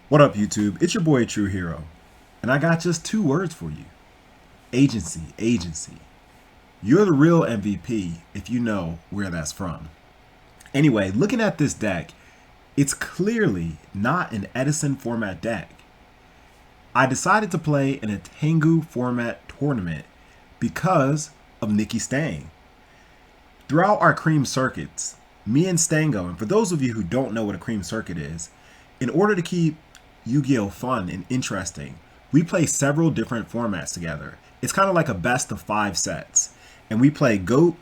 What up, YouTube? It's your boy ATrueHero, and I got just two words for you. Agency, agency. You're the real MVP if you know where that's from. Anyway, looking at this deck, it's clearly not an Edison format deck. I decided to play in a Tengu format tournament because of Nikki Stang. Throughout our cream circuits, me and Stango, and for those of you who don't know what a cream circuit is, in order to keep Yu-Gi-Oh fun and interesting, we play several different formats together. It's kind of like a best of 5 sets. And we play GOAT,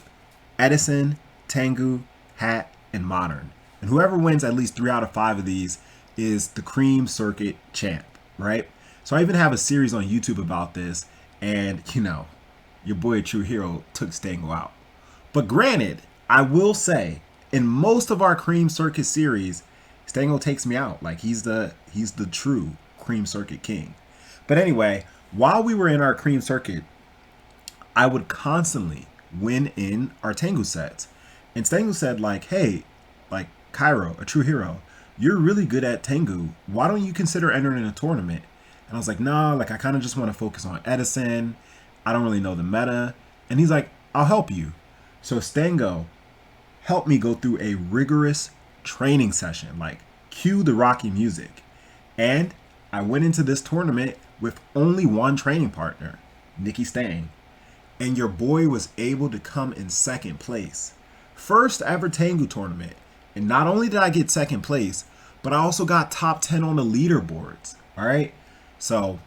Edison, Tengu, Hat, and Modern. And whoever wins at least 3 out of 5 of these is the cream circuit champ, right? So I even have a series on YouTube about this, and your boy ATrueHero took Stango out. But granted, I will say, in most of our cream circuit series, Stango takes me out. Like he's the true cream circuit king. But anyway, while we were in our cream circuit, I would constantly win in our Tengu sets. And Stango said like, hey, like Cairo, ATrueHero, you're really good at Tengu. Why don't you consider entering a tournament? And I was like, nah, like I kind of just want to focus on Edison. I don't really know the meta. And he's like, I'll help you. So Stango helped me go through a rigorous training session, like cue the Rocky music. And I went into this tournament with only one training partner, Nikki Stang. And your boy was able to come in second place. First ever Tengu tournament. And not only did I get second place, but I also got top 10 on the leaderboards. All right. So,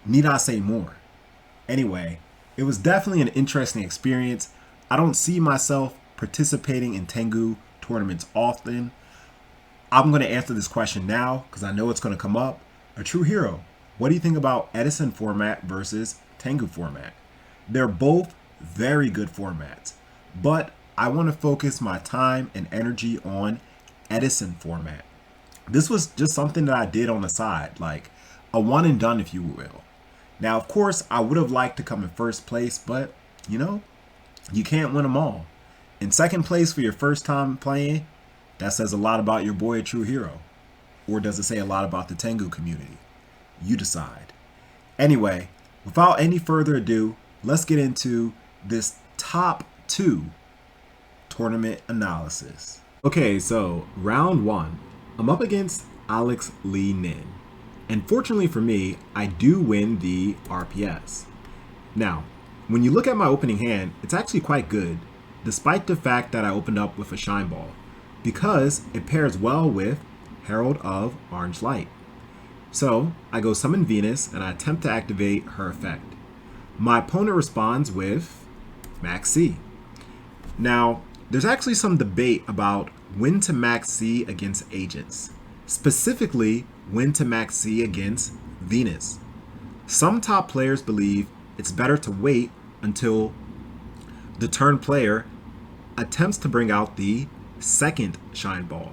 need I say more? Anyway, it was definitely an interesting experience. I don't see myself participating in Tengu tournaments often. I'm going to answer this question now because I know it's going to come up. ATrueHero, what do you think about Edison format versus Tengu format? They're both very good formats, but I want to focus my time and energy on Edison format. This was just something that I did on the side, like a one and done, if you will. Now, of course, I would have liked to come in first place, but you can't win them all. In second place for your first time playing, that says a lot about your boy ATrueHero. Or does it say a lot about the Tengu community? You decide. Anyway, without any further ado, let's get into this top 2 tournament analysis. Okay, so round 1. I'm up against ALEXLENIN. And fortunately for me, I do win the RPS. Now, when you look at my opening hand, it's actually quite good, despite the fact that I opened up with a Shine Ball, because it pairs well with Herald of Orange Light. So I go Summon Venus and I attempt to activate her effect. My opponent responds with Max C. Now, there's actually some debate about when to Max C against agents, specifically when to Max C against Venus. Some top players believe it's better to wait until the turn player attempts to bring out the second Shine Ball.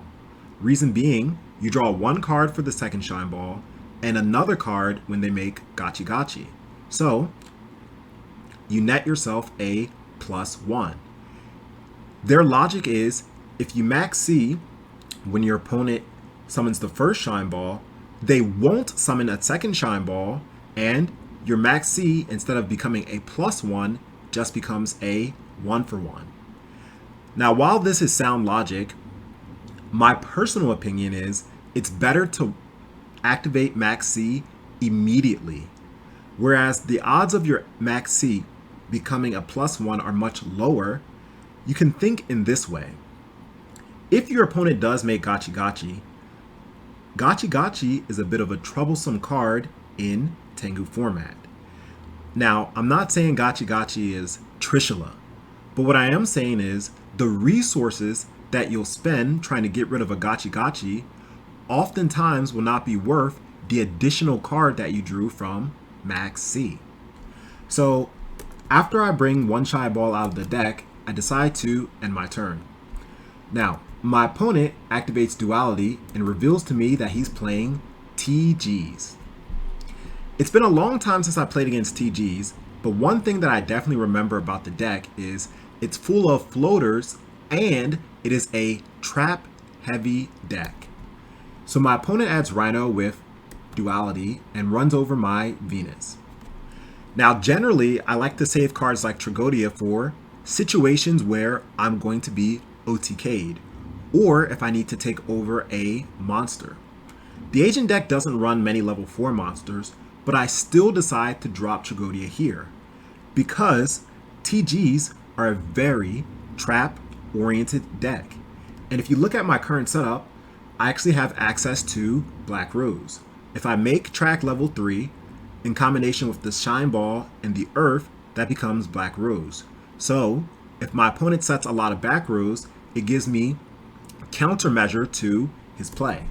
Reason being, you draw one card for the second Shine Ball and another card when they make Gachi Gachi. So you net yourself a +1. Their logic is if you Max C when your opponent summons the first Shine Ball, they won't summon a second Shine Ball, and your Max C, instead of becoming a +1, just becomes a 1-for-1. Now, while this is sound logic, my personal opinion is it's better to activate Max C immediately. Whereas the odds of your Max C becoming a +1 are much lower, you can think in this way. If your opponent does make Gachi Gachi, Gachi Gachi is a bit of a troublesome card in Tengu format. Now, I'm not saying Gachi Gachi is Trishula, but what I am saying is the resources that you'll spend trying to get rid of a Gachi Gachi oftentimes will not be worth the additional card that you drew from Max C. So after I bring one Shy Ball out of the deck, I decide to end my turn. Now, my opponent activates Duality and reveals to me that he's playing TGs. It's been a long time since I played against TGs, but one thing that I definitely remember about the deck is it's full of floaters and it is a trap heavy deck. So my opponent adds Rhino with Duality and runs over my Venus. Now, generally, I like to save cards like Tragodia for situations where I'm going to be OTK'd, or if I need to take over a monster. The Agent deck doesn't run many level 4 monsters, but I still decide to drop Tragodia here, because TGs are a very trap-oriented deck. And if you look at my current setup, I actually have access to Black Rose. If I make track level 3, in combination with the Shine Ball and the Earth, that becomes Black Rose. So, if my opponent sets a lot of back rows, it gives me countermeasure to his play.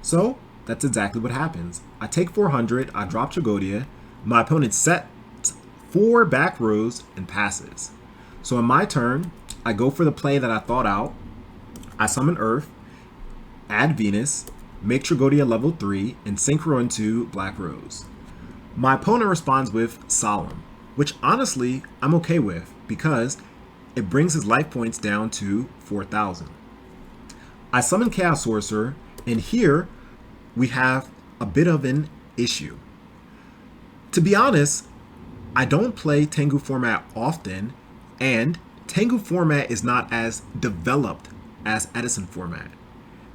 So, that's exactly what happens. I take 400, I drop Tragodia, my opponent sets 4 back rows and passes. So in my turn, I go for the play that I thought out. I summon Earth, add Venus, make Tragodia level 3, and synchro into Black Rose. My opponent responds with Solemn, which honestly I'm okay with because it brings his life points down to 4,000. I summon Chaos Sorcerer, and here we have a bit of an issue. To be honest, I don't play Tengu format often, and Tengu format is not as developed as Edison format.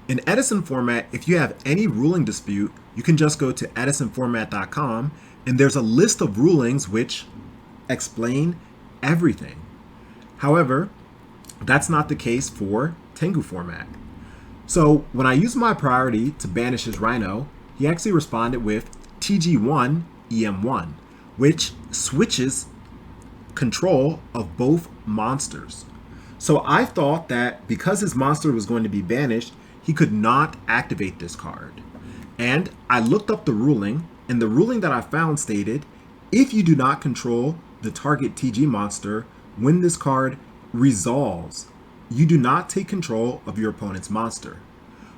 In Edison format, if you have any ruling dispute, you can just go to edisonformat.com and there's a list of rulings which explain everything. However, that's not the case for Tengu format. So when I used my priority to banish his Rhino, he actually responded with TG1 EM1, which switches control of both monsters. So I thought that because his monster was going to be banished, he could not activate this card. And I looked up the ruling, and the ruling that I found stated, if you do not control the target TG monster when this card resolves, you do not take control of your opponent's monster.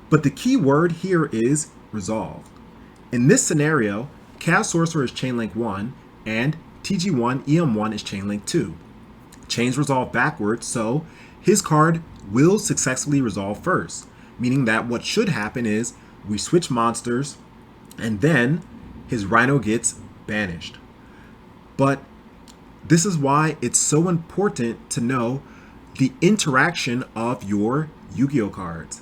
But the key word here is resolved. In this scenario, Chaos Sorcerer is Chainlink 1 and TG1 EM1 is Chainlink 2. Chains resolve backwards, so his card will successfully resolve first, meaning that what should happen is we switch monsters and then his Rhino gets banished. But this is why it's so important to know the interaction of your Yu-Gi-Oh cards.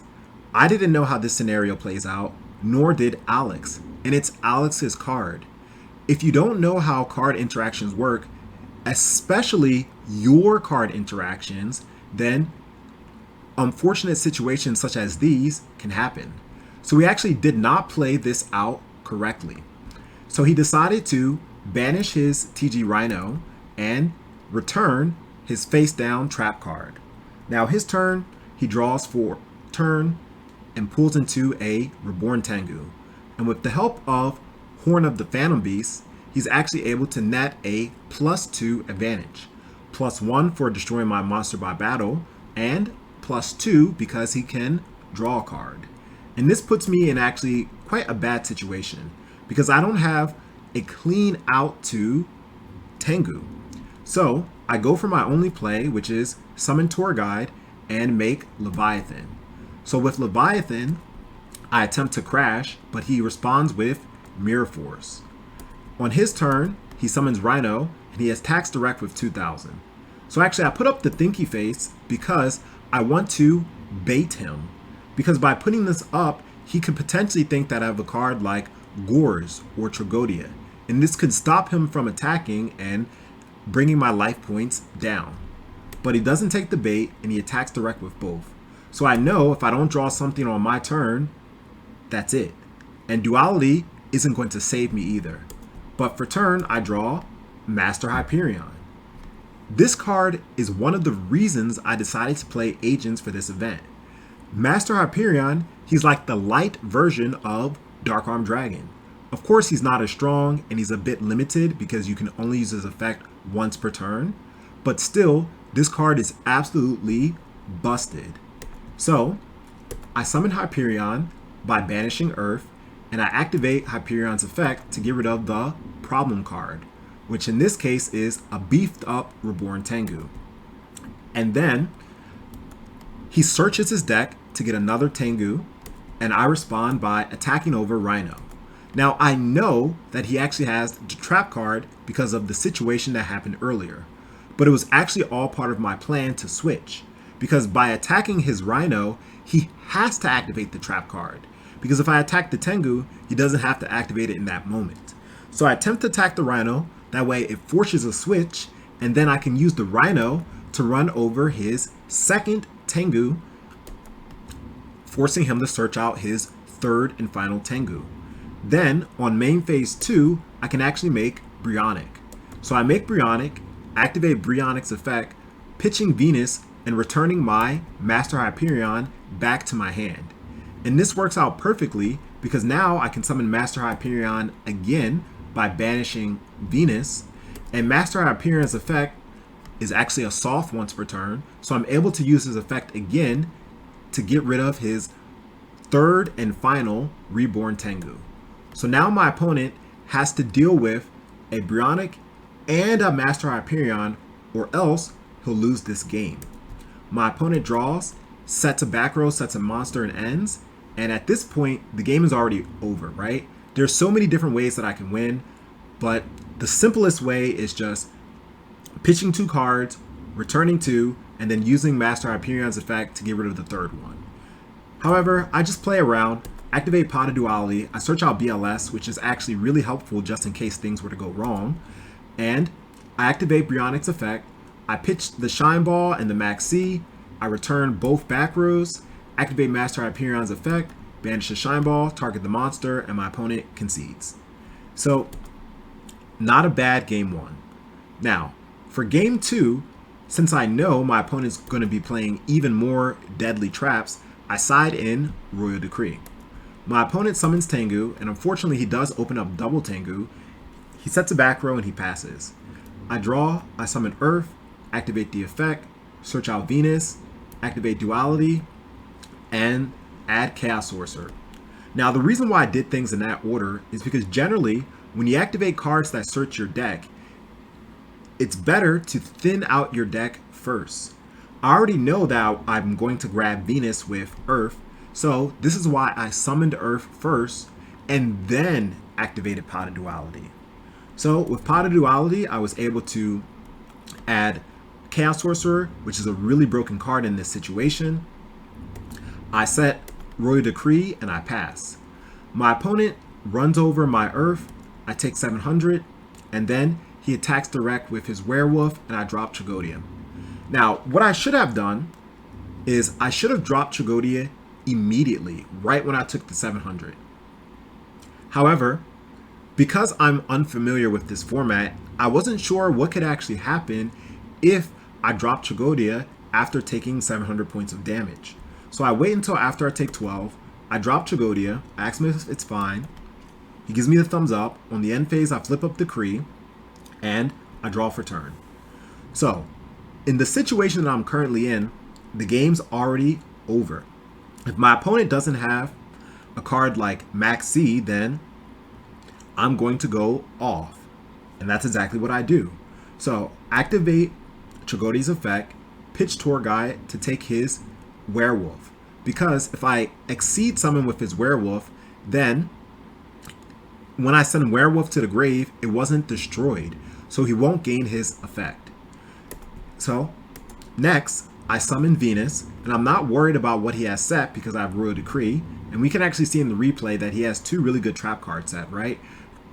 I didn't know how this scenario plays out, nor did Alex, and it's Alex's card. If you don't know how card interactions work, especially your card interactions, then unfortunate situations such as these can happen. So he actually did not play this out correctly. So he decided to banish his TG Rhino and return his face down trap card. Now his turn, he draws for turn and pulls into a Reborn Tengu. And with the help of Horn of the Phantom Beast, he's actually able to net a +2 advantage. +1 for destroying my monster by battle, and +2 because he can draw a card. And this puts me in actually quite a bad situation because I don't have a clean out to Tengu. So I go for my only play, which is summon Tour Guide and make Leviathan. So with Leviathan, I attempt to crash, but he responds with Mirror Force. On his turn, he summons Rhino and he attacks direct with 2,000. So actually I put up the Thinky Face because I want to bait him. Because by putting this up, he could potentially think that I have a card like Gores or Tragodia. And this could stop him from attacking and bringing my life points down. But he doesn't take the bait and he attacks direct with both. So I know if I don't draw something on my turn, that's it. And Duality isn't going to save me either. But for turn, I draw Master Hyperion. This card is one of the reasons I decided to play Agents for this event. Master Hyperion, he's like the light version of Dark Arm Dragon. Of course, he's not as strong and he's a bit limited because you can only use his effect once per turn. But still, this card is absolutely busted. So, I summon Hyperion by banishing Earth, and I activate Hyperion's effect to get rid of the problem card, which in this case is a beefed up Reborn Tengu. And then he searches his deck to get another Tengu, and I respond by attacking over Rhino. Now I know that he actually has the trap card because of the situation that happened earlier, but it was actually all part of my plan to switch, because by attacking his Rhino, he has to activate the trap card, because if I attack the Tengu, he doesn't have to activate it in that moment. So I attempt to attack the Rhino, that way it forces a switch, and then I can use the Rhino to run over his second Tengu, forcing him to search out his third and final Tengu. Then, on main phase 2, I can actually make Brionac. So I make Brionac, activate Brionic's effect, pitching Venus, and returning my Master Hyperion back to my hand. And this works out perfectly because now I can summon Master Hyperion again by banishing Venus, and Master Hyperion's effect is actually a soft once per turn, so I'm able to use his effect again to get rid of his third and final reborn Tengu. So now my opponent has to deal with a Brionac and a Master Hyperion, or else he'll lose this game. My opponent draws, sets a back row, sets a monster, and ends. And at this point, the game is already over, right? There's so many different ways that I can win, but the simplest way is just pitching 2 cards, returning 2, and then using Master Hyperion's effect to get rid of the third one. However, I just play around, activate Pot of Duality, I search out BLS, which is actually really helpful just in case things were to go wrong, and I activate Brionac's effect, I pitch the Shine Ball and the Max C, I return both back rows, activate Master Hyperion's effect, banish the Shine Ball, target the monster, and my opponent concedes. So, not a bad game 1. Now, for game 2, since I know my opponent's going to be playing even more deadly traps, I side in Royal Decree. My opponent summons Tengu, and unfortunately he does open up double Tengu. He sets a back row and he passes. I draw, I summon Earth, activate the effect, search out Venus, activate Duality, and add Chaos Sorcerer. Now the reason why I did things in that order is because generally, when you activate cards that search your deck, it's better to thin out your deck first. I already know that I'm going to grab Venus with Earth, so this is why I summoned Earth first and then activated Pot of Duality. So with Pot of Duality, I was able to add Chaos Sorcerer, which is a really broken card in this situation. I set Royal Decree and I pass. My opponent runs over my Earth, I take 700, and then he attacks direct with his Werewolf and I drop Tragodia. Now, what I should have done is I should have dropped Tragodia immediately, right when I took the 700. However, because I'm unfamiliar with this format, I wasn't sure what could actually happen if I dropped Tragodia after taking 700 points of damage. So I wait until after I take 12, I drop Tragodia, I ask him if it's fine, he gives me the thumbs up, on the end phase I flip up Decree, and I draw for turn. So, in the situation that I'm currently in, the game's already over. If my opponent doesn't have a card like Max C, then I'm going to go off. And that's exactly what I do. So, activate Tragodia's effect, pitch Torgai to take his Werewolf. Because if I exceed summon with his Werewolf, then when I send Werewolf to the grave, it wasn't destroyed. So he won't gain his effect. So, next, I summon Venus, and I'm not worried about what he has set because I have Royal Decree, and we can actually see in the replay that he has 2 really good trap cards set, right?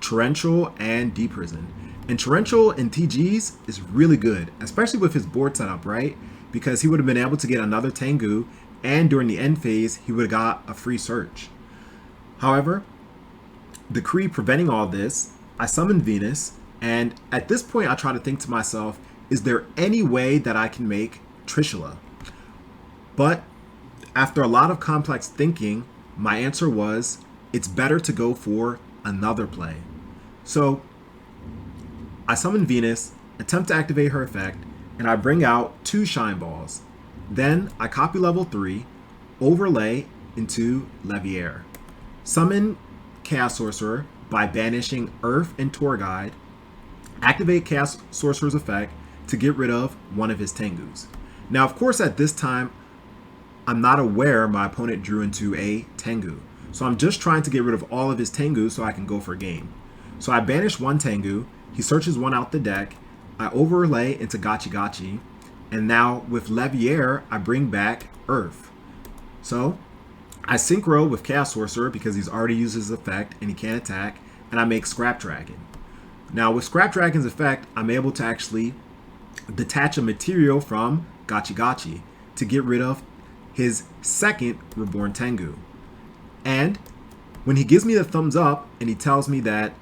Torrential and Deep Prison. And Torrential in TGs is really good, especially with his board setup, right? Because he would have been able to get another Tengu, and during the end phase, he would have got a free search. However, Decree preventing all this, I summon Venus, and at this point I try to think to myself, is there any way that I can make Trishula? But after a lot of complex thinking, my answer was, it's better to go for another play. So I summon Venus, attempt to activate her effect, and I bring out 2 Shine Balls. Then I copy level 3, overlay into Leviair. Summon Chaos Sorcerer by banishing Earth and Tour Guide. Activate Chaos Sorcerer's effect to get rid of one of his Tengus. Now, of course, at this time, I'm not aware my opponent drew into a Tengu. So I'm just trying to get rid of all of his Tengu so I can go for a game. So I banish one Tengu, he searches one out the deck, I overlay into itsgucci, and now with Levier, I bring back Earth. So I synchro with Chaos Sorcerer because he's already used his effect and he can't attack, and I make Scrap Dragon. Now with Scrap Dragon's effect, I'm able to actually detach a material from itsgucci to get rid of his second Reborn Tengu. And when he gives me the thumbs up and he tells me that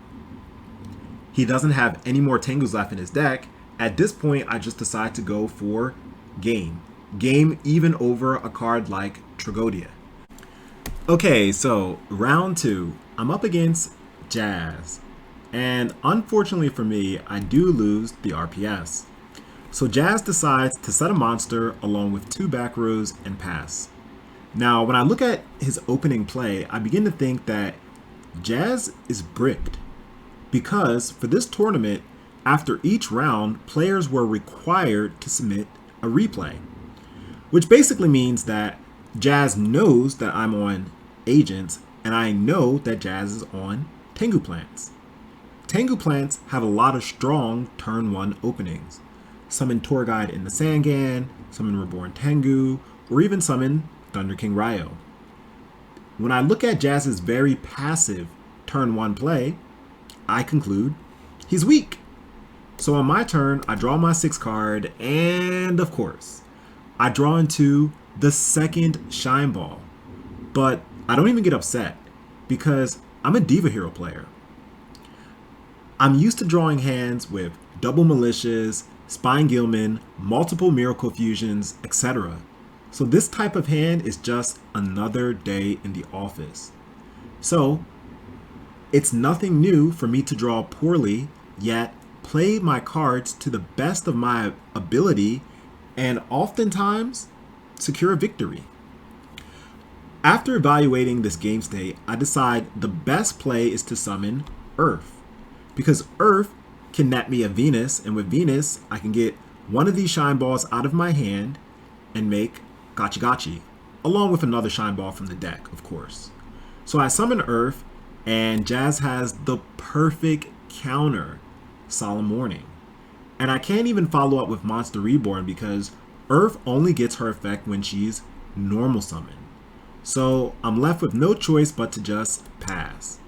he doesn't have any more Tengus left in his deck, at this point I just decide to go for game. Game even over a card like Tragodia. Okay, so round 2. I'm up against Jazz. And unfortunately for me, I do lose the RPS. So Jazz decides to set a monster along with 2 back rows and pass. Now, when I look at his opening play, I begin to think that Jazz is bricked. Because for this tournament, after each round, players were required to submit a replay. Which basically means that Jazz knows that I'm on Agents, and I know that Jazz is on Tengu Plants. Tengu Plants have a lot of strong turn 1 openings. Summon Tour Guide in the Sangan, summon Reborn Tengu, or even summon Thunder King Ryo. When I look at Jazz's very passive turn 1 play, I conclude he's weak. So on my turn, I draw my 6 card, and of course, I draw into the second Shine Ball. But I don't even get upset, because I'm a Diva Hero player. I'm used to drawing hands with double Malicious, Spine Gilman, multiple Miracle Fusions, etc. So this type of hand is just another day in the office. So it's nothing new for me to draw poorly, yet play my cards to the best of my ability and oftentimes secure a victory. After evaluating this game state, I decide the best play is to summon Earth, because Earth can net me a Venus, and with Venus, I can get one of these Shine Balls out of my hand and make itsgucci, along with another Shine Ball from the deck, of course. So I summon Earth, and Jazz has the perfect counter, Solemn Warning. And I can't even follow up with Monster Reborn because Earth only gets her effect when she's normal summon. So I'm left with no choice but to just pass.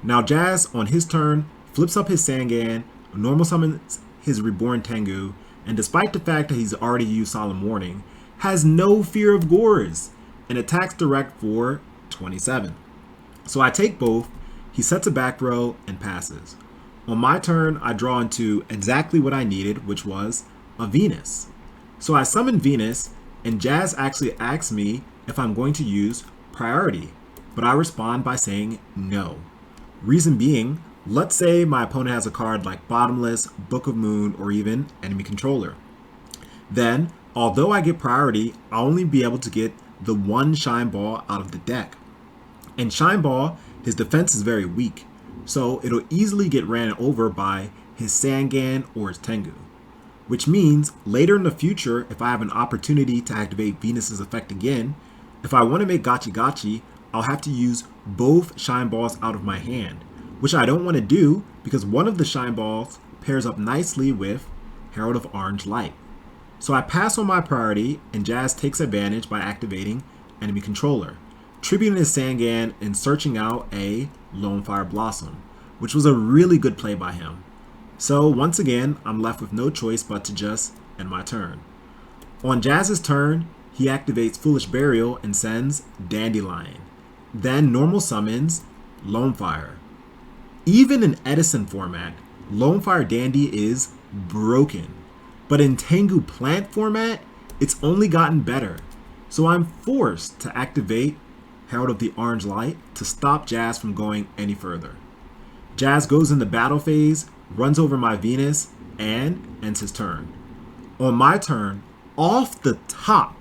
Now Jazz, on his turn, flips up his Sangan, normal summons his Reborn Tengu, and despite the fact that he's already used Solemn Warning, has no fear of Gores and attacks direct for 27. So I take both, he sets a back row and passes. On my turn, I draw into exactly what I needed, which was a Venus. So I summon Venus, and Jazz actually asks me if I'm going to use priority, but I respond by saying no. Reason being, let's say my opponent has a card like Bottomless, Book of Moon, or even Enemy Controller. Then, although I get priority, I'll only be able to get the one Shine Ball out of the deck. And Shine Ball, his defense is very weak, so it'll easily get ran over by his Sangan or his Tengu. Which means, later in the future, if I have an opportunity to activate Venus's effect again, if I want to make itsgucci, I'll have to use both Shine Balls out of my hand, which I don't want to do because one of the Shine Balls pairs up nicely with Herald of Orange Light. So I pass on my priority, and Jazz takes advantage by activating Enemy Controller, tributing his Sangan and searching out a Lone Fire Blossom, which was a really good play by him. So once again, I'm left with no choice but to just end my turn. On Jazz's turn, he activates Foolish Burial and sends Dandelion, then normal summons Lone Fire. Even in Edison format, Lone Fire Dandy is broken, but in Tengu Plant format, it's only gotten better. So I'm forced to activate Herald of the Orange Light to stop Jazz from going any further. Jazz goes in the battle phase, runs over my Venus, and ends his turn. On my turn, off the top,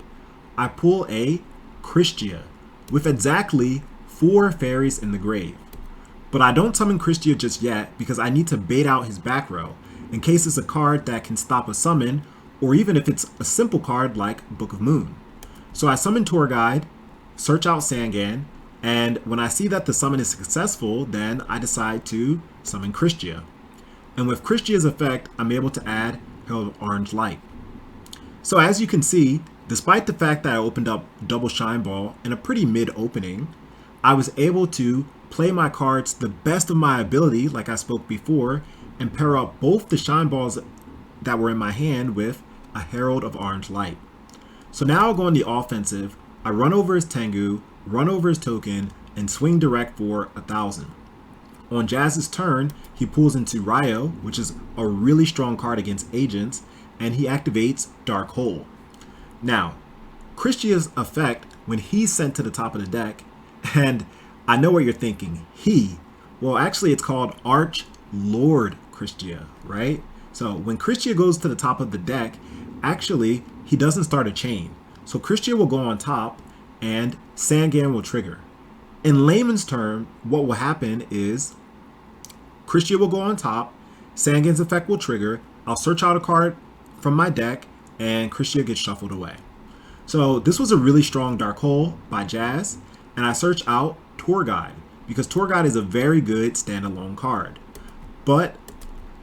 I pull a Christia with exactly 4 fairies in the grave. But I don't summon Christia just yet because I need to bait out his back row in case it's a card that can stop a summon, or even if it's a simple card like Book of Moon. So I summon Tour Guide, search out Sangan, and when I see that the summon is successful, then I decide to summon Christia. And with Christia's effect, I'm able to add Herald of Orange Light. So as you can see, despite the fact that I opened up double Shine Ball in a pretty mid opening, I was able to play my cards the best of my ability, like I spoke before, and pair up both the Shine Balls that were in my hand with a Herald of Orange Light. So now I'll go on the offensive. I run over his Tengu, run over his token, and swing direct for 1,000. On Jazz's turn, he pulls into Ryo, which is a really strong card against agents, and he activates Dark Hole. Now, Christia's effect, when he's sent to the top of the deck, and I know what you're thinking, well actually it's called Arch Lord Christia, right? So when Christia goes to the top of the deck, actually he doesn't start a chain. So Christia will go on top and Sangan will trigger. In layman's term, what will happen is Christia will go on top, Sangan's effect will trigger, I'll search out a card from my deck, and Christia gets shuffled away. So this was a really strong Dark Hole by Jazz, and I search out Tour Guide, because Tour Guide is a very good standalone card. But,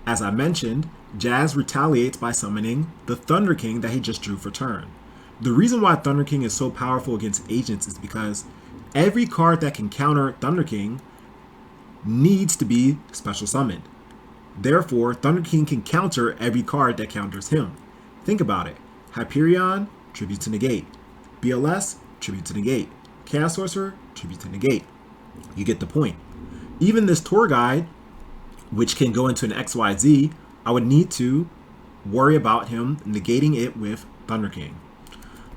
as I mentioned, Jazz retaliates by summoning the Thunder King that he just drew for turn. The reason why Thunder King is so powerful against agents is because every card that can counter Thunder King needs to be special summoned. Therefore, Thunder King can counter every card that counters him. Think about it. Hyperion, tribute to negate. BLS, tribute to negate. Chaos Sorcerer, tribute to negate. You get the point. Even this Tour Guide, which can go into an XYZ, I would need to worry about him negating it with Thunder King.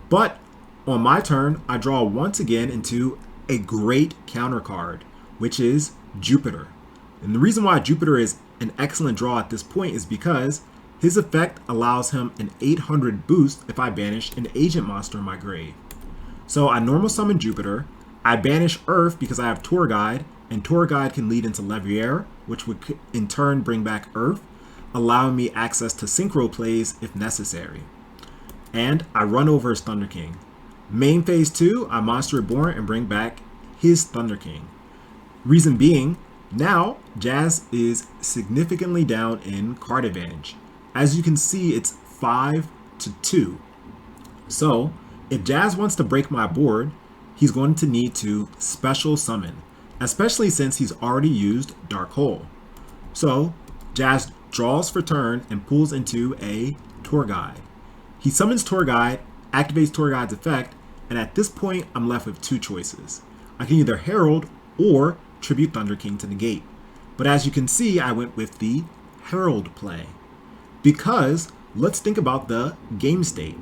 But on my turn, I draw once again into a great counter card, which is Jupiter. And the reason why Jupiter is an excellent draw at this point is because his effect allows him an 800 boost if I banish an agent monster in my grave. So I normal summon Jupiter, I banish Earth because I have Tour Guide, and Tour Guide can lead into Levier, which would in turn bring back Earth, allowing me access to synchro plays if necessary. And I run over his Thunder King. Main phase 2, I Monster Reborn and bring back his Thunder King. Reason being, now Jazz is significantly down in card advantage. As you can see, it's 5-2. So if Jazz wants to break my board, he's going to need to special summon, especially since he's already used Dark Hole. So Jazz draws for turn and pulls into a Tour Guide. He summons Tour Guide, activates Tour Guide's effect, and at this point I'm left with two choices. I can either Herald or tribute Thunder King to negate. But as you can see, I went with the Herald play. Because let's think about the game state.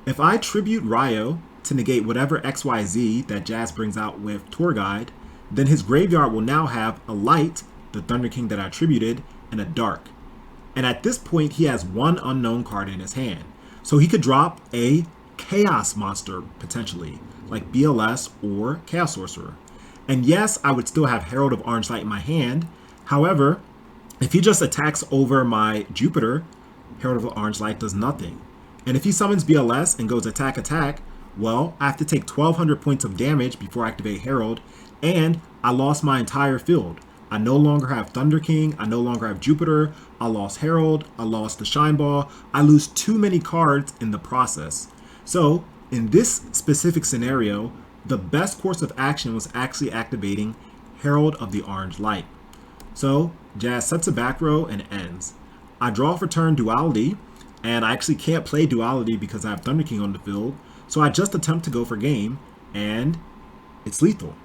If I tribute Ryo to negate whatever XYZ that Jazz brings out with Tour Guide, then his graveyard will now have a light, the Thunder King that I attributed, and a dark. And at this point, he has one unknown card in his hand. So he could drop a Chaos monster, potentially, like BLS or Chaos Sorcerer. And yes, I would still have Herald of Orange Light in my hand. However, if he just attacks over my Jupiter, Herald of Orange Light does nothing. And if he summons BLS and goes attack, well, I have to take 1,200 points of damage before I activate Herald, and I lost my entire field. I no longer have Thunder King, I no longer have Jupiter, I lost Herald, I lost the Shine Ball, I lose too many cards in the process. So, in this specific scenario, the best course of action was actually activating Herald of the Orange Light. So, Jazz sets a back row and ends. I draw for turn Duality, and I actually can't play Duality because I have Thunder King on the field, so I just attempt to go for game, and it's lethal.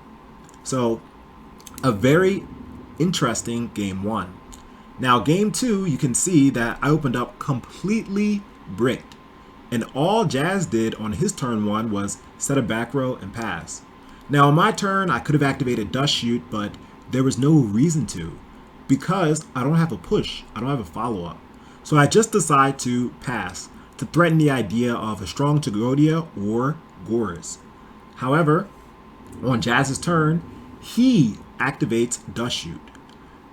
So, a very interesting game 1. Now, game 2, you can see that I opened up completely bricked, and all Jazz did on his turn 1 was set a back row and pass. Now, on my turn, I could have activated Dust Shoot, but there was no reason to, because I don't have a push, I don't have a follow-up. So I just decide to pass, to threaten the idea of a strong Tagodia or Gorz. However, on Jazz's turn, he activates Dust Shoot.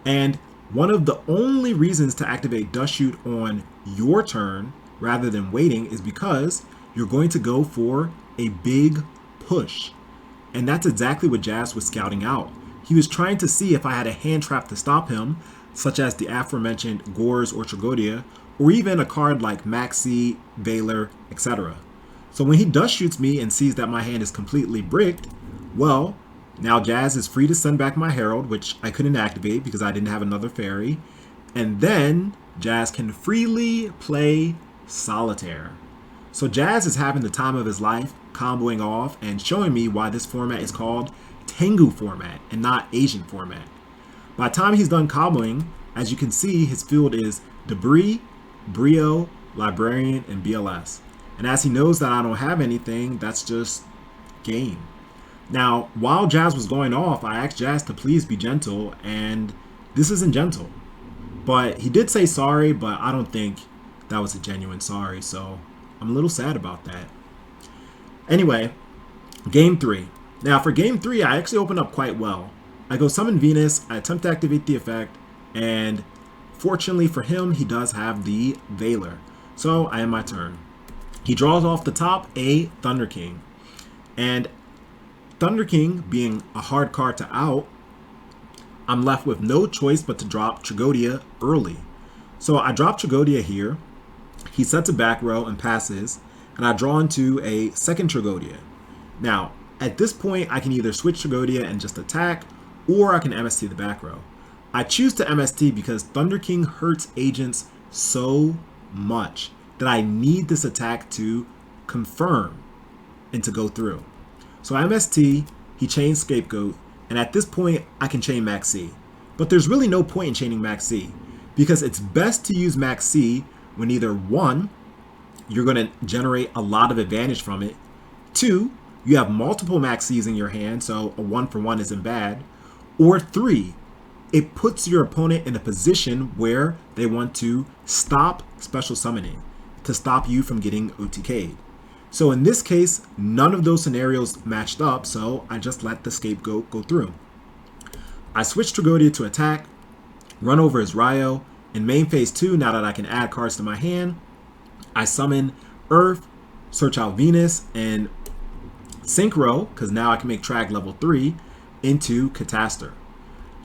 And one of the only reasons to activate Dust Shoot on your turn rather than waiting is because you're going to go for a big push. And that's exactly what Jazz was scouting out. He was trying to see if I had a hand trap to stop him, such as the aforementioned Gores or Tragodia, or even a card like Maxi, Valor, etc. So when he dust shoots me and sees that my hand is completely bricked, well, now Jazz is free to send back my Herald, which I couldn't activate because I didn't have another fairy. And then Jazz can freely play Solitaire. So Jazz is having the time of his life, comboing off and showing me why this format is called Tengu format and not Asian format. By the time he's done comboing, as you can see, his field is Debris, Brio, Librarian, and BLS. And as he knows that I don't have anything, that's just game. Now, while Jazz was going off, I asked Jazz to please be gentle, and this isn't gentle. But he did say sorry, but I don't think that was a genuine sorry, so I'm a little sad about that. Anyway, game 3. Now, for game 3, I actually opened up quite well. I go summon Venus, I attempt to activate the effect, and fortunately for him, he does have the Valor. So I end my turn. He draws off the top a Thunder King. And Thunder King being a hard card to out, I'm left with no choice but to drop Tragodia early. So I drop Tragodia here. He sets a back row and passes, and I draw into a second Tragodia. Now, at this point, I can either switch Tragodia and just attack, or I can MST the back row. I choose to MST because Thunder King hurts agents so much that I need this attack to confirm and to go through. So I MST, he chains Scapegoat, and at this point, I can chain Max C. But there's really no point in chaining Max C, because it's best to use Max C when either 1, you're going to generate a lot of advantage from it, 2, you have multiple Max Cs in your hand, so a 1-for-1 isn't bad, or 3, it puts your opponent in a position where they want to stop special summoning, to stop you from getting OTK'd. So in this case, none of those scenarios matched up, so I just let the Scapegoat go through. I switch Tragodia to attack, run over his Ryo. In main phase 2, now that I can add cards to my hand, I summon Earth, search out Venus, and Synchro, because now I can make Trag level 3, into Catastor.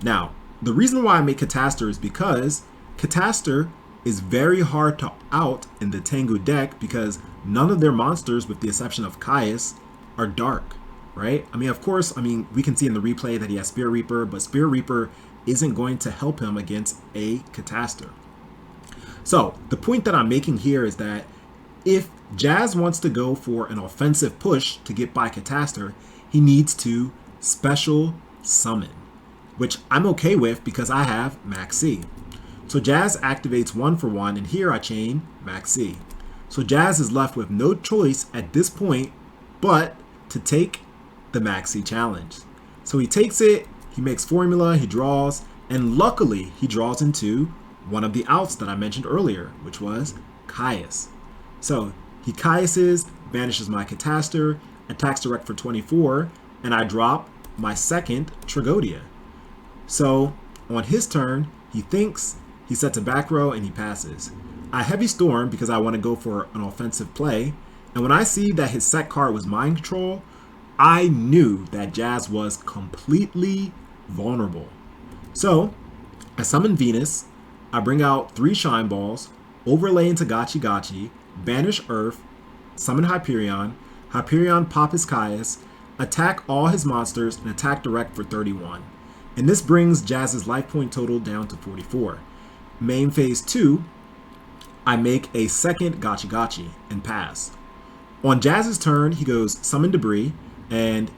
Now, the reason why I make Catastor is because Catastor is very hard to out in the Tengu deck because none of their monsters, with the exception of Caius, are dark, right? I mean, of course, we can see in the replay that he has Spear Reaper, but Spear Reaper isn't going to help him against a Catastor. So the point that I'm making here is that if Jazz wants to go for an offensive push to get by Catastor, he needs to special summon, which I'm okay with because I have Max C. So Jazz activates 1-for-1, and here I chain Max C. So Jazz is left with no choice at this point but to take the Max C challenge. So he takes it, he makes Formula, he draws, and luckily he draws into one of the outs that I mentioned earlier, which was Caius. So he Caiuses, banishes my Catastor, attacks direct for 24, and I drop my second Tragodia. So on his turn, he thinks, he sets a back row, and he passes. I Heavy Storm because I want to go for an offensive play, and when I see that his set card was Mind Control, I knew that Jazz was completely vulnerable. So I summon Venus, I bring out 3 Shine Balls, overlay into Gachi Gachi, banish Earth, summon Hyperion, Hyperion pop his Caius, attack all his monsters, and attack direct for 31. And this brings Jazz's life point total down to 44. Main phase 2, I make a second Gachi Gachi and pass. On Jazz's turn, he goes summon Debris, and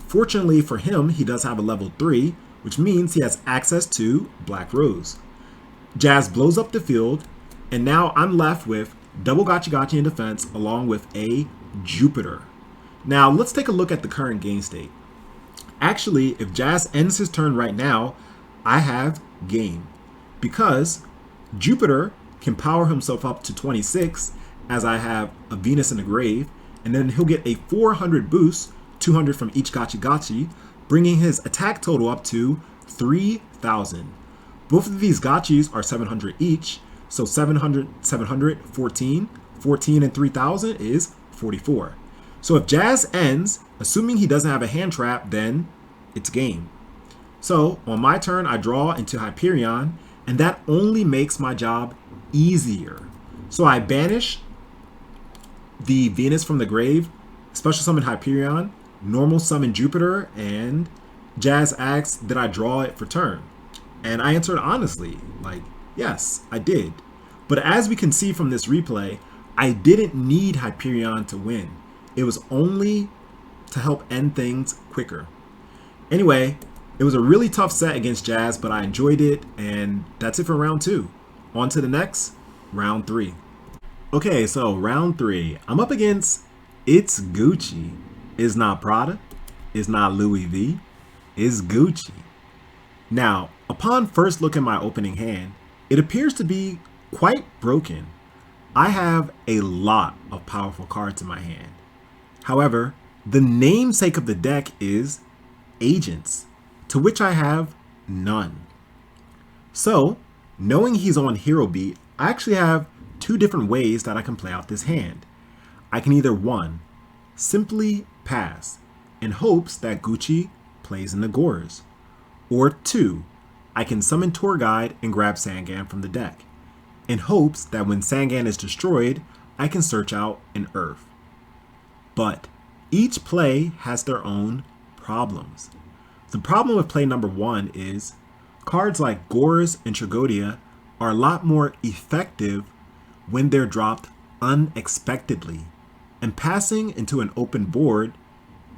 fortunately for him, he does have a level 3, which means he has access to Black Rose. Jazz blows up the field, and now I'm left with double Gachi Gachi in defense along with a Jupiter. Now let's take a look at the current game state. Actually, if Jazz ends his turn right now, I have game, because Jupiter can power himself up to 26 as I have a Venus in the grave, and then he'll get a 400 boost, 200 from each Gachi Gachi, bringing his attack total up to 3,000. Both of these Gachis are 700 each, so 700, 14, 14 and 3,000 is 44. So if Jazz ends, assuming he doesn't have a hand trap, then it's game. So on my turn, I draw into Hyperion, and that only makes my job easier. So I banish the Venus from the grave, special summon Hyperion, normal summon Jupiter, and Jazz asks, did I draw it for turn? And I answered honestly, like, yes, I did. But as we can see from this replay, I didn't need Hyperion to win. It was only to help end things quicker. Anyway, it was a really tough set against Jazz, but I enjoyed it, and that's it for round 2. On to the next, round 3. Okay, so round 3. I'm up against It's Gucci. It's not Prada. It's not Louis V. It's Gucci. Now, upon first look at my opening hand, it appears to be quite broken. I have a lot of powerful cards in my hand. However, the namesake of the deck is Agents, to which I have none. So, knowing he's on Hero Beat, I actually have 2 different ways that I can play out this hand. I can either 1, simply pass, in hopes that Gucci plays in the Gores. Or 2, I can summon Tour Guide and grab Sangan from the deck, in hopes that when Sangan is destroyed, I can search out an Earth. But each play has their own problems. The problem with play number 1 is cards like Gores and Tragodia are a lot more effective when they're dropped unexpectedly, and passing into an open board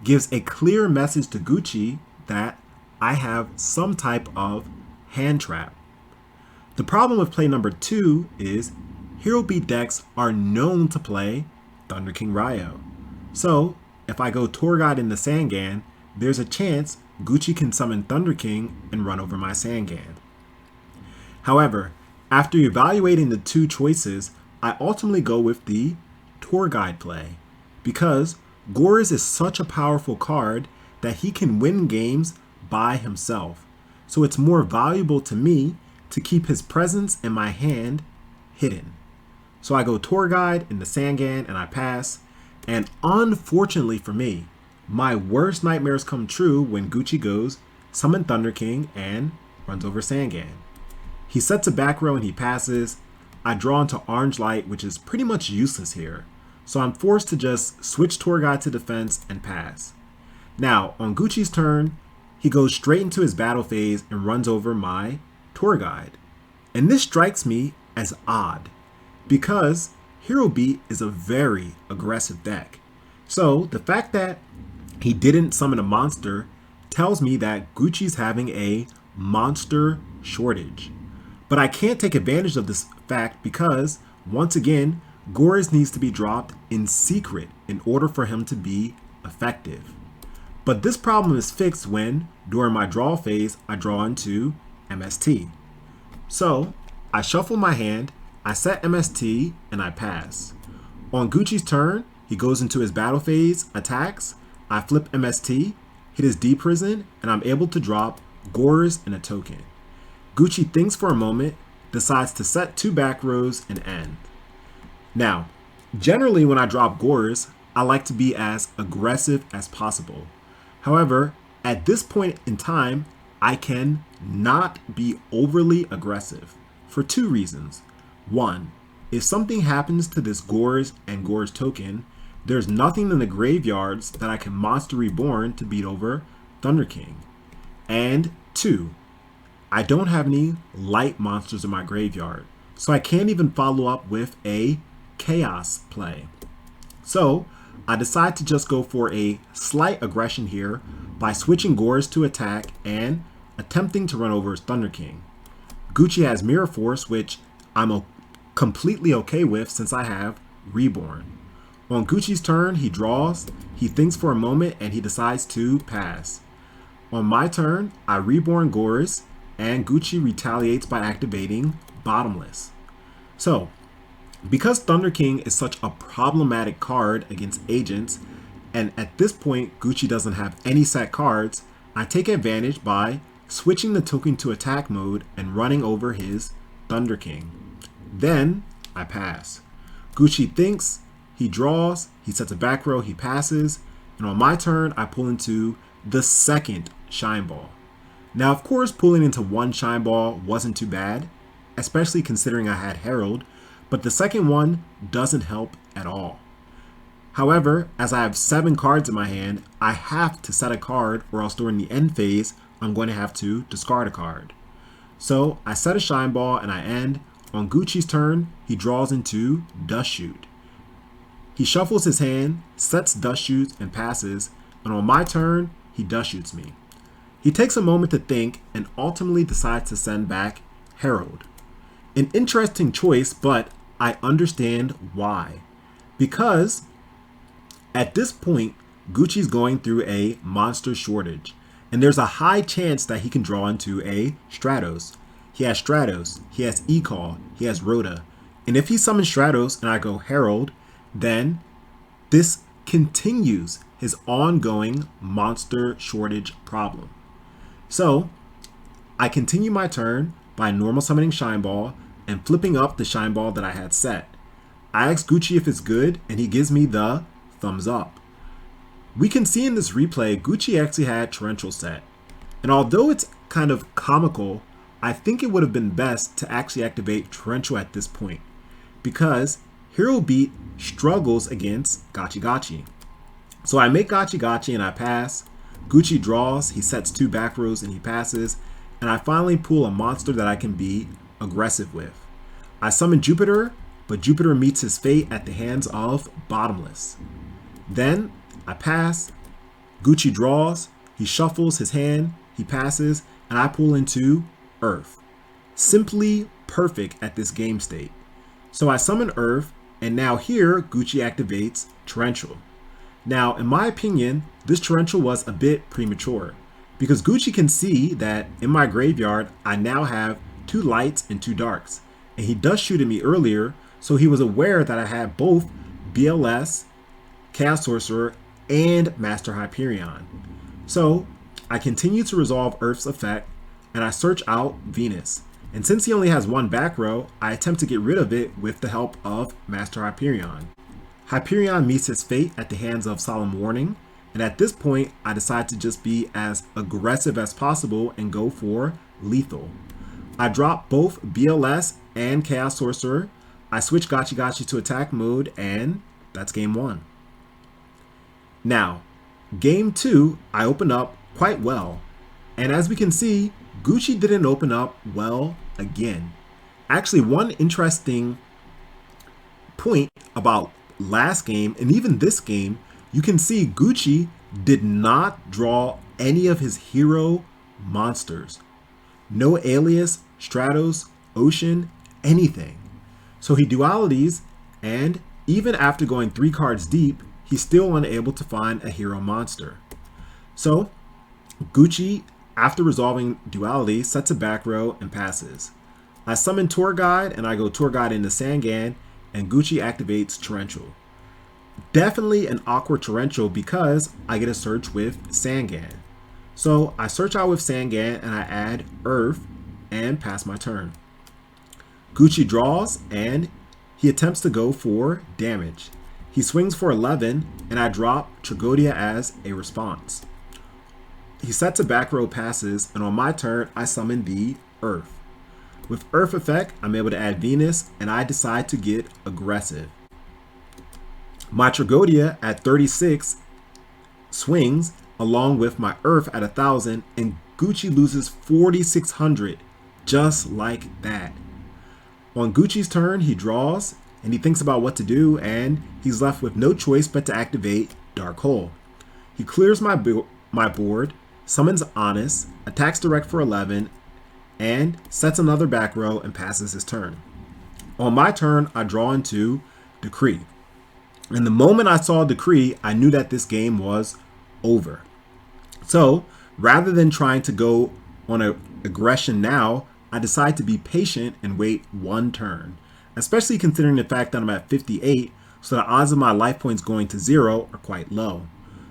gives a clear message to Gucci that I have some type of hand trap. The problem with play number 2 is Hero Beat decks are known to play Thunder King Ryo. So if I go Tour Guide into Sangan, there's a chance Gucci can summon Thunder King and run over my Sangan. However, after evaluating the 2 choices, I ultimately go with the Tour Guide play, because Gores is such a powerful card that he can win games by himself. So it's more valuable to me to keep his presence in my hand hidden. So I go Tour Guide in the Sangan and I pass. And unfortunately for me, my worst nightmares come true when Gucci goes summon Thunder King and runs over Sangan. He sets a back row and he passes. I draw into Orange Light, which is pretty much useless here. So I'm forced to just switch Tour Guide to defense and pass. Now, on Gucci's turn, he goes straight into his battle phase and runs over my Tour Guide. And this strikes me as odd, because Hero Beat is a very aggressive deck. So the fact that he didn't summon a monster tells me that Gucci's having a monster shortage. But I can't take advantage of this fact because, once again, Gores needs to be dropped in secret in order for him to be effective. But this problem is fixed when, during my draw phase, I draw into MST. So I shuffle my hand, I set MST, and I pass. On Gucci's turn, he goes into his battle phase, attacks, I flip MST, hit his D prison, and I'm able to drop Gores and a token. Gucci thinks for a moment, decides to set 2 back rows and end. Now, generally when I drop Gores, I like to be as aggressive as possible. However, at this point in time, I can not be overly aggressive for 2 reasons. 1, if something happens to this Gores and Gores token, there's nothing in the graveyards that I can Monster Reborn to beat over Thunder King. And 2, I don't have any light monsters in my graveyard, so I can't even follow up with a Chaos play. So I decide to just go for a slight aggression here by switching Gores to attack and attempting to run over his Thunder King. Gucci has Mirror Force, which I'm completely okay with since I have Reborn. On Gucci's turn, he draws, he thinks for a moment, and he decides to pass. On my turn, I Reborn Gores, and Gucci retaliates by activating Bottomless. So, because Thunder King is such a problematic card against agents, and at this point Gucci doesn't have any set cards, I take advantage by switching the token to attack mode and running over his Thunder King. Then I pass. Gucci thinks, he draws, he sets a back row, he passes, and on my turn, I pull into the second shine ball. Now, of course, pulling into one shine ball wasn't too bad, especially considering I had Herald, but the second one doesn't help at all. However, as I have 7 cards in my hand, I have to set a card or else during the end phase, I'm going to have to discard a card. So I set a shine ball and I end. On Gucci's turn, he draws into Dust Shoot. He shuffles his hand, sets Dust Shoots, and passes, and on my turn, he Dust Shoots me. He takes a moment to think and ultimately decides to send back Herald. An interesting choice, but I understand why. Because at this point, Gucci's going through a monster shortage, and there's a high chance that he can draw into a Stratos. He has Stratos, he has E-Call, he has Rhoda, and if he summons Stratos and I go Herald, then this continues his ongoing monster shortage problem. So I continue my turn by normal summoning Shine Ball and flipping up the Shine Ball that I had set. I ask Gucci if it's good and he gives me the thumbs up. We can see in this replay, Gucci actually had Torrential set. And although it's kind of comical, I think it would have been best to actually activate Torrential at this point, because Hero Beat struggles against Gotchi Gotchi. So I make Gotchi Gotchi and I pass. Gucci draws, he sets 2 back rows and he passes, and I finally pull a monster that I can be aggressive with. I summon Jupiter, but Jupiter meets his fate at the hands of Bottomless. Then I pass, Gucci draws, he shuffles his hand, he passes, and I pull into Earth. Simply perfect at this game state. So I summon Earth, and now here Gucci activates Torrential. Now, in my opinion, this Torrential was a bit premature, because Gucci can see that in my graveyard, I now have 2 lights and 2 darks, and he does shoot at me earlier, so he was aware that I had both BLS, Chaos Sorcerer, and Master Hyperion. So I continue to resolve Earth's effect, and I search out Venus. And since he only has 1 back row, I attempt to get rid of it with the help of Master Hyperion. Hyperion meets his fate at the hands of Solemn Warning, and at this point, I decide to just be as aggressive as possible and go for lethal. I drop both BLS and Chaos Sorcerer, I switch Gotchi Gotchi to attack mode, and that's game 1. Now, game 2, I open up quite well, and as we can see, Gucci didn't open up well again. Actually, one interesting point about last game and even this game, you can see Gucci did not draw any of his hero monsters. No Alias, Stratos, Ocean, anything. So he dualities, and even after going 3 cards deep, he's still unable to find a hero monster. So Gucci, after resolving duality, sets a back row and passes. I summon Tour Guide and I go Tour Guide into Sangan, and Gucci activates Torrential. Definitely an awkward Torrential because I get a search with Sangan. So I search out with Sangan and I add Earth and pass my turn. Gucci draws and he attempts to go for damage. He swings for 11 and I drop Tragodia as a response. He sets a back row, passes, and on my turn I summon the Earth. With Earth effect, I'm able to add Venus and I decide to get aggressive. My Tragodia at 36 swings along with my Earth at 1,000, and Gucci loses 4,600 just like that. On Gucci's turn, he draws and he thinks about what to do, and he's left with no choice but to activate Dark Hole. He clears my board, summons Honest, attacks direct for 11, and sets another back row and passes his turn. On my turn, I draw into Decree. And the moment I saw Decree, I knew that this game was over. So rather than trying to go on an aggression now, I decide to be patient and wait 1 turn, especially considering the fact that I'm at 58, so the odds of my life points going to 0 are quite low.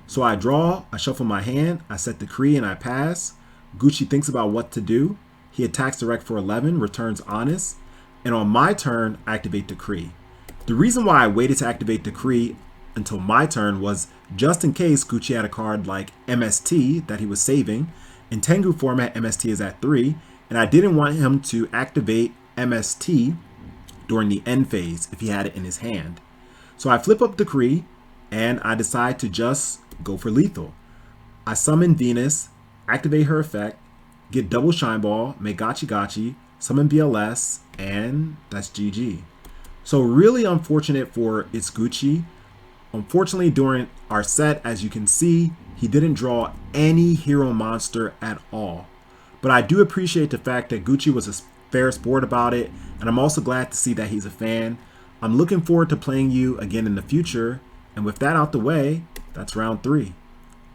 So I draw, I shuffle my hand, I set Decree and I pass. Gucci thinks about what to do. He attacks direct for 11, returns Honest, and on my turn, I activate Decree. The reason why I waited to activate Decree until my turn was just in case Gucci had a card like MST that he was saving. In Tengu format, MST is at 3, and I didn't want him to activate MST during the end phase if he had it in his hand. So I flip up Decree, and I decide to just go for lethal. I summon Venus, activate her effect, get double Shine Ball, make Gotchi Gotchi, summon BLS, and that's GG. So really unfortunate for itsgucci. Unfortunately, during our set, as you can see, he didn't draw any hero monster at all. But I do appreciate the fact that Gucci was a fair sport about it, and I'm also glad to see that he's a fan. I'm looking forward to playing you again in the future, and with that out the way, that's round 3.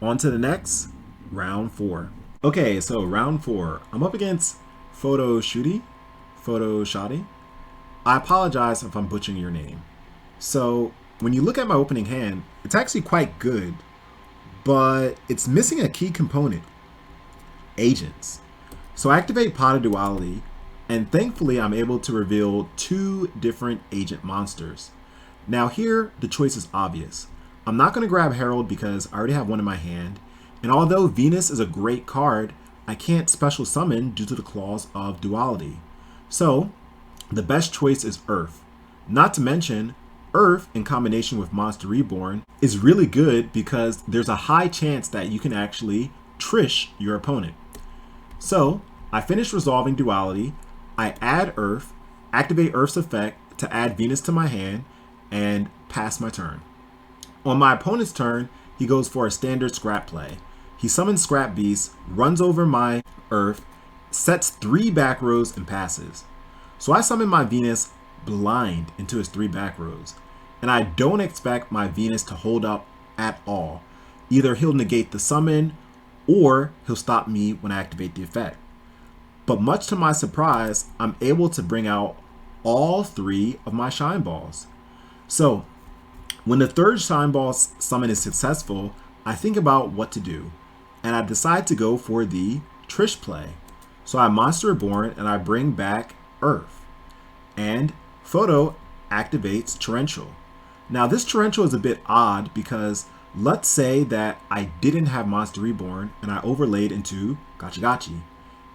On to the next, round 4. Okay, so round 4. I'm up against Fotoshooti. I apologize if I'm butchering your name. So when you look at my opening hand, it's actually quite good, but it's missing a key component, agents. So I activate Pot of Duality, and thankfully I'm able to reveal 2 different agent monsters. Now here, the choice is obvious. I'm not going to grab Herald because I already have one in my hand, and although Venus is a great card, I can't special summon due to the clause of duality. So the best choice is Earth. Not to mention, Earth in combination with Monster Reborn is really good because there's a high chance that you can actually Trish your opponent. So I finish resolving duality, I add Earth, activate Earth's effect to add Venus to my hand, and pass my turn. On my opponent's turn, he goes for a standard scrap play. He summons Scrap Beast, runs over my Earth, sets 3 back rows, and passes. So I summon my Venus blind into his 3 back rows. And I don't expect my Venus to hold up at all. Either he'll negate the summon, or he'll stop me when I activate the effect. But much to my surprise, I'm able to bring out all 3 of my Shine Balls. So when the 3rd Shine Ball summon is successful, I think about what to do, and I decide to go for the Trish play. So I Monster Reborn and I bring back Earth, and Photo activates Torrential. Now this Torrential is a bit odd because let's say that I didn't have Monster Reborn and I overlaid into Gotchi Gotchi.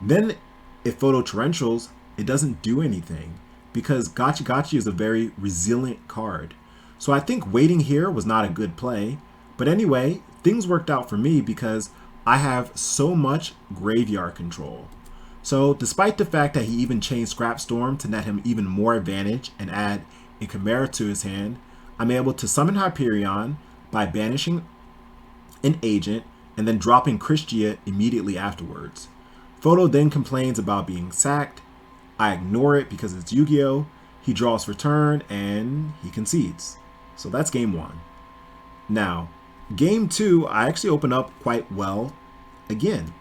Then if Photo Torrentials, it doesn't do anything because Gotchi Gotchi is a very resilient card. So I think waiting here was not a good play. But anyway, things worked out for me because I have so much graveyard control. So despite the fact that he even changed Scrap Storm to net him even more advantage and add a Chimera to his hand, I'm able to summon Hyperion by banishing an agent and then dropping Christia immediately afterwards. Photo then complains about being sacked. I ignore it because it's Yu-Gi-Oh! He draws for turn and he concedes. So that's game 1. Now, game 2, I actually open up quite well again.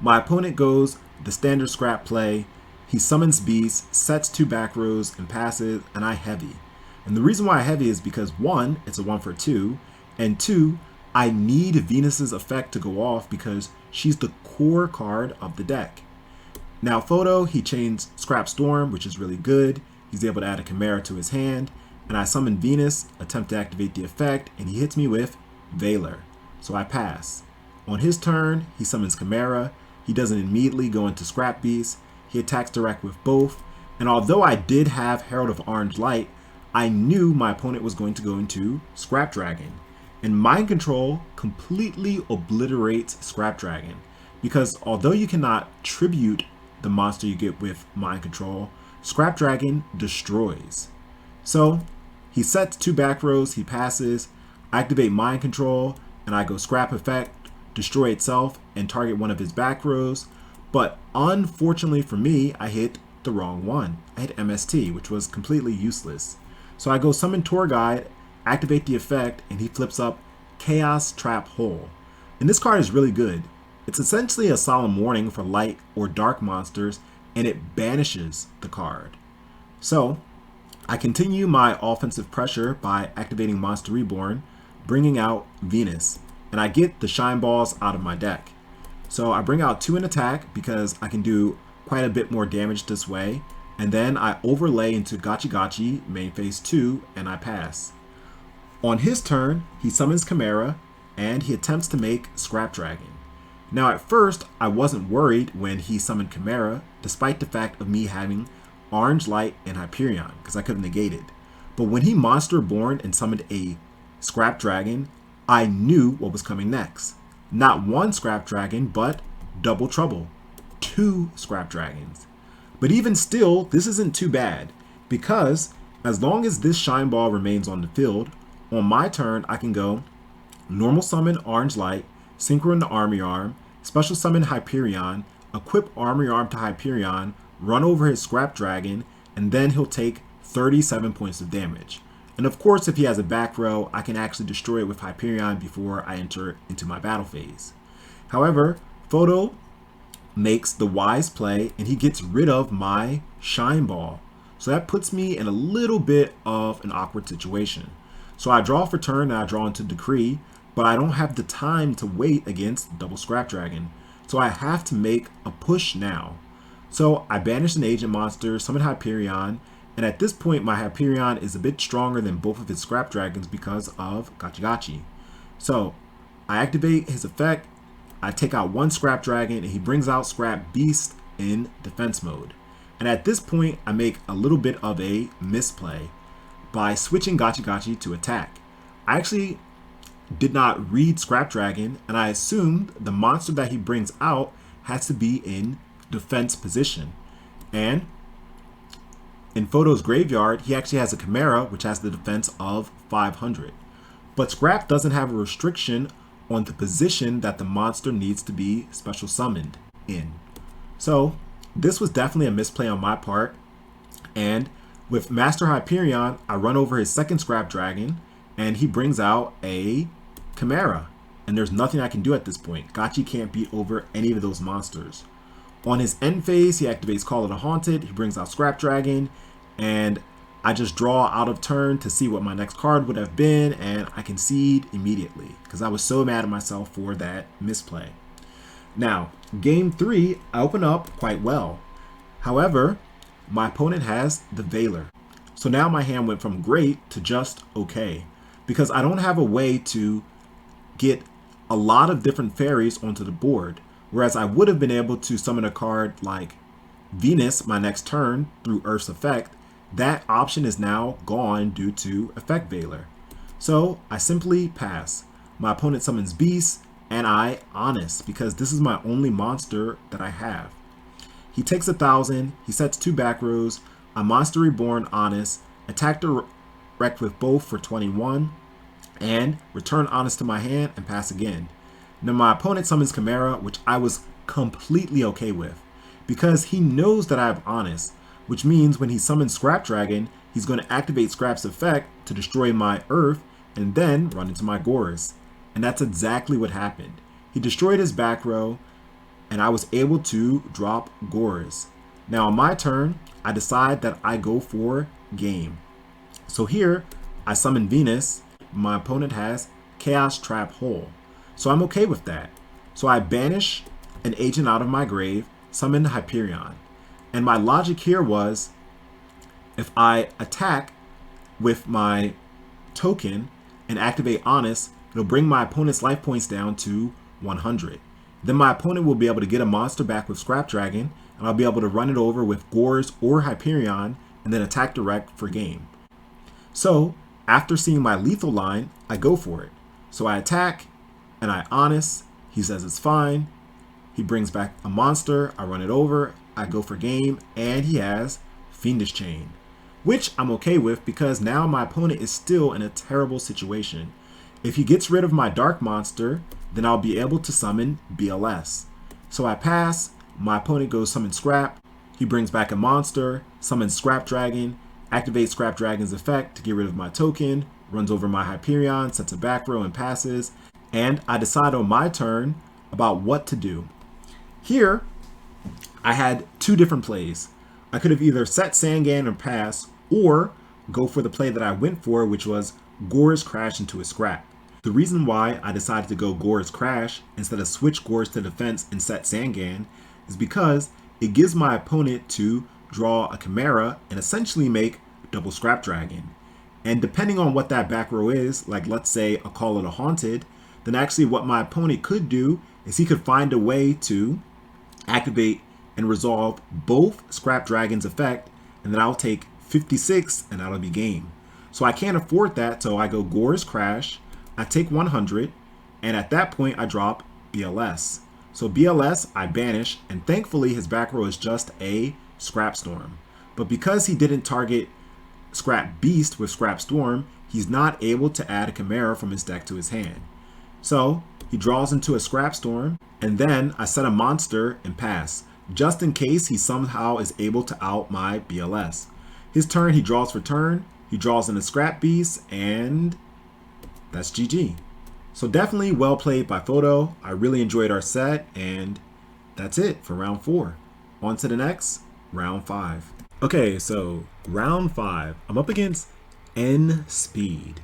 My opponent goes the standard scrap play. He summons Beast, sets 2 back rows, and passes, and I heavy. And the reason why I heavy is because 1, it's a 1 for 2, and 2, I need Venus's effect to go off because she's the core card of the deck. Now Photo, he changed Scrap Storm, which is really good. He's able to add a Chimera to his hand, and I summon Venus, attempt to activate the effect, and he hits me with Valor. So I pass. On his turn, he summons Chimera. He doesn't immediately go into Scrap Beast. He attacks direct with both. And although I did have Herald of Orange Light, I knew my opponent was going to go into Scrap Dragon. And Mind Control completely obliterates Scrap Dragon. Because although you cannot tribute the monster you get with Mind Control, Scrap Dragon destroys. So he sets 2 back rows, he passes, I activate Mind Control, and I go Scrap Effect, destroy itself, and target one of his back rows. But unfortunately for me, I hit the wrong one. I hit MST, which was completely useless. So I go Summon Tour Guide, activate the effect, and he flips up Chaos Trap Hole. And this card is really good. It's essentially a solemn warning for light or dark monsters, and it banishes the card. So I continue my offensive pressure by activating Monster Reborn, bringing out Venus, and I get the Shine Balls out of my deck. So I bring out 2 in attack because I can do quite a bit more damage this way. and then I overlay into Gotchi main phase 2, and I pass. On his turn, he summons Chimera, and he attempts to make Scrap Dragon. Now at first, I wasn't worried when he summoned Chimera, despite the fact of me having Orange Light and Hyperion, because I could have negated. But when he Monster Born and summoned a Scrap Dragon, I knew what was coming next. Not one Scrap Dragon, but double trouble. 2 Scrap Dragons. But even still, this isn't too bad, because as long as this Shine Ball remains on the field, on my turn I can go normal summon Orange Light, synchro into Army Arm, special summon Hyperion, equip Army Arm to Hyperion, run over his Scrap Dragon, and then he'll take 37 points of damage. And of course, if he has a back row, I can actually destroy it with Hyperion before I enter into my battle phase. However, Photo makes the wise play and he gets rid of my Shine Ball. So that puts me in a little bit of an awkward situation. So I draw for turn and I draw into Decree, but I don't have the time to wait against double Scrap Dragon. So I have to make a push now. So I banish an agent monster, summon Hyperion, and at this point my Hyperion is a bit stronger than both of his Scrap Dragons because of Gotchi. So I activate his effect, I take out one Scrap Dragon, and he brings out Scrap Beast in defense mode. And at this point I make a little bit of a misplay by switching Gotchi to attack. I actually did not read Scrap Dragon, and I assumed the monster that he brings out has to be in defense position. And in Photo's graveyard, he actually has a Chimera, which has the defense of 500. But Scrap doesn't have a restriction on the position that the monster needs to be special summoned in. So this was definitely a misplay on my part. And with Master Hyperion, I run over his second Scrap Dragon, and he brings out a Chimera. And there's nothing I can do at this point. Gotchi can't beat over any of those monsters. On his end phase, he activates Call of the Haunted, he brings out Scrap Dragon, and I just draw out of turn to see what my next card would have been, and I concede immediately because I was so mad at myself for that misplay. Now, game 3, I open up quite well. However, my opponent has the Veiler. So now my hand went from great to just okay, because I don't have a way to get a lot of different fairies onto the board. Whereas I would have been able to summon a card like Venus my next turn through Earth's effect, that option is now gone due to Effect Veiler. So I simply pass. My opponent summons Beast, and I Honest, because this is my only monster that I have. He takes 1,000, he sets 2 back rows, I Monster Reborn Honest, attack direct with both for 21, and return Honest to my hand and pass again. Now my opponent summons Chimera, which I was completely okay with, because he knows that I have Honest, which means when he summons Scrap Dragon, he's going to activate Scrap's effect to destroy my Earth and then run into my Gorz. And that's exactly what happened. He destroyed his back row, and I was able to drop Gorz. Now on my turn, I decide that I go for game. So here, I summon Venus. My opponent has Chaos Trap Hole. So I'm okay with that. So I banish an agent out of my grave, summon Hyperion. And my logic here was, if I attack with my token and activate Honest, it'll bring my opponent's life points down to 100. Then my opponent will be able to get a monster back with Scrap Dragon, and I'll be able to run it over with Gorz or Hyperion, and then attack direct for game. So after seeing my lethal line, I go for it. So I attack, and I Honest, he says it's fine, he brings back a monster, I run it over, I go for game, and he has Fiendish Chain, which I'm okay with because now my opponent is still in a terrible situation. If he gets rid of my dark monster, then I'll be able to summon BLS. So I pass, my opponent goes summon Scrap, he brings back a monster, summons Scrap Dragon, activates Scrap Dragon's effect to get rid of my token, runs over my Hyperion, sets a back row and passes, and I decide on my turn about what to do. Here, I had 2 different plays. I could have either set Sangan and pass, or go for the play that I went for, which was Gorz Crash into a Scrap. The reason why I decided to go Gorz Crash instead of switch Gorz to defense and set Sangan is because it gives my opponent to draw a Chimera and essentially make double Scrap Dragon. And depending on what that back row is, like let's say I call it a Haunted, then actually what my opponent could do is he could find a way to activate and resolve both Scrap Dragon's effect, and then I'll take 56 and that'll be game. So I can't afford that, so I go Gore's Crash, I take 100, and at that point I drop BLS. So BLS I banish, and thankfully his back row is just a Scrap Storm. But because he didn't target Scrap Beast with Scrap Storm, he's not able to add a Chimera from his deck to his hand. So he draws into a Scrap Storm, and then I set a monster and pass, just in case he somehow is able to out my BLS. His turn, he draws for turn, he draws in a Scrap Beast, and that's GG. So definitely well played by Photo. I really enjoyed our set, and that's it for round 4. On to the next, round 5. Okay, so round 5, I'm up against nSpeed.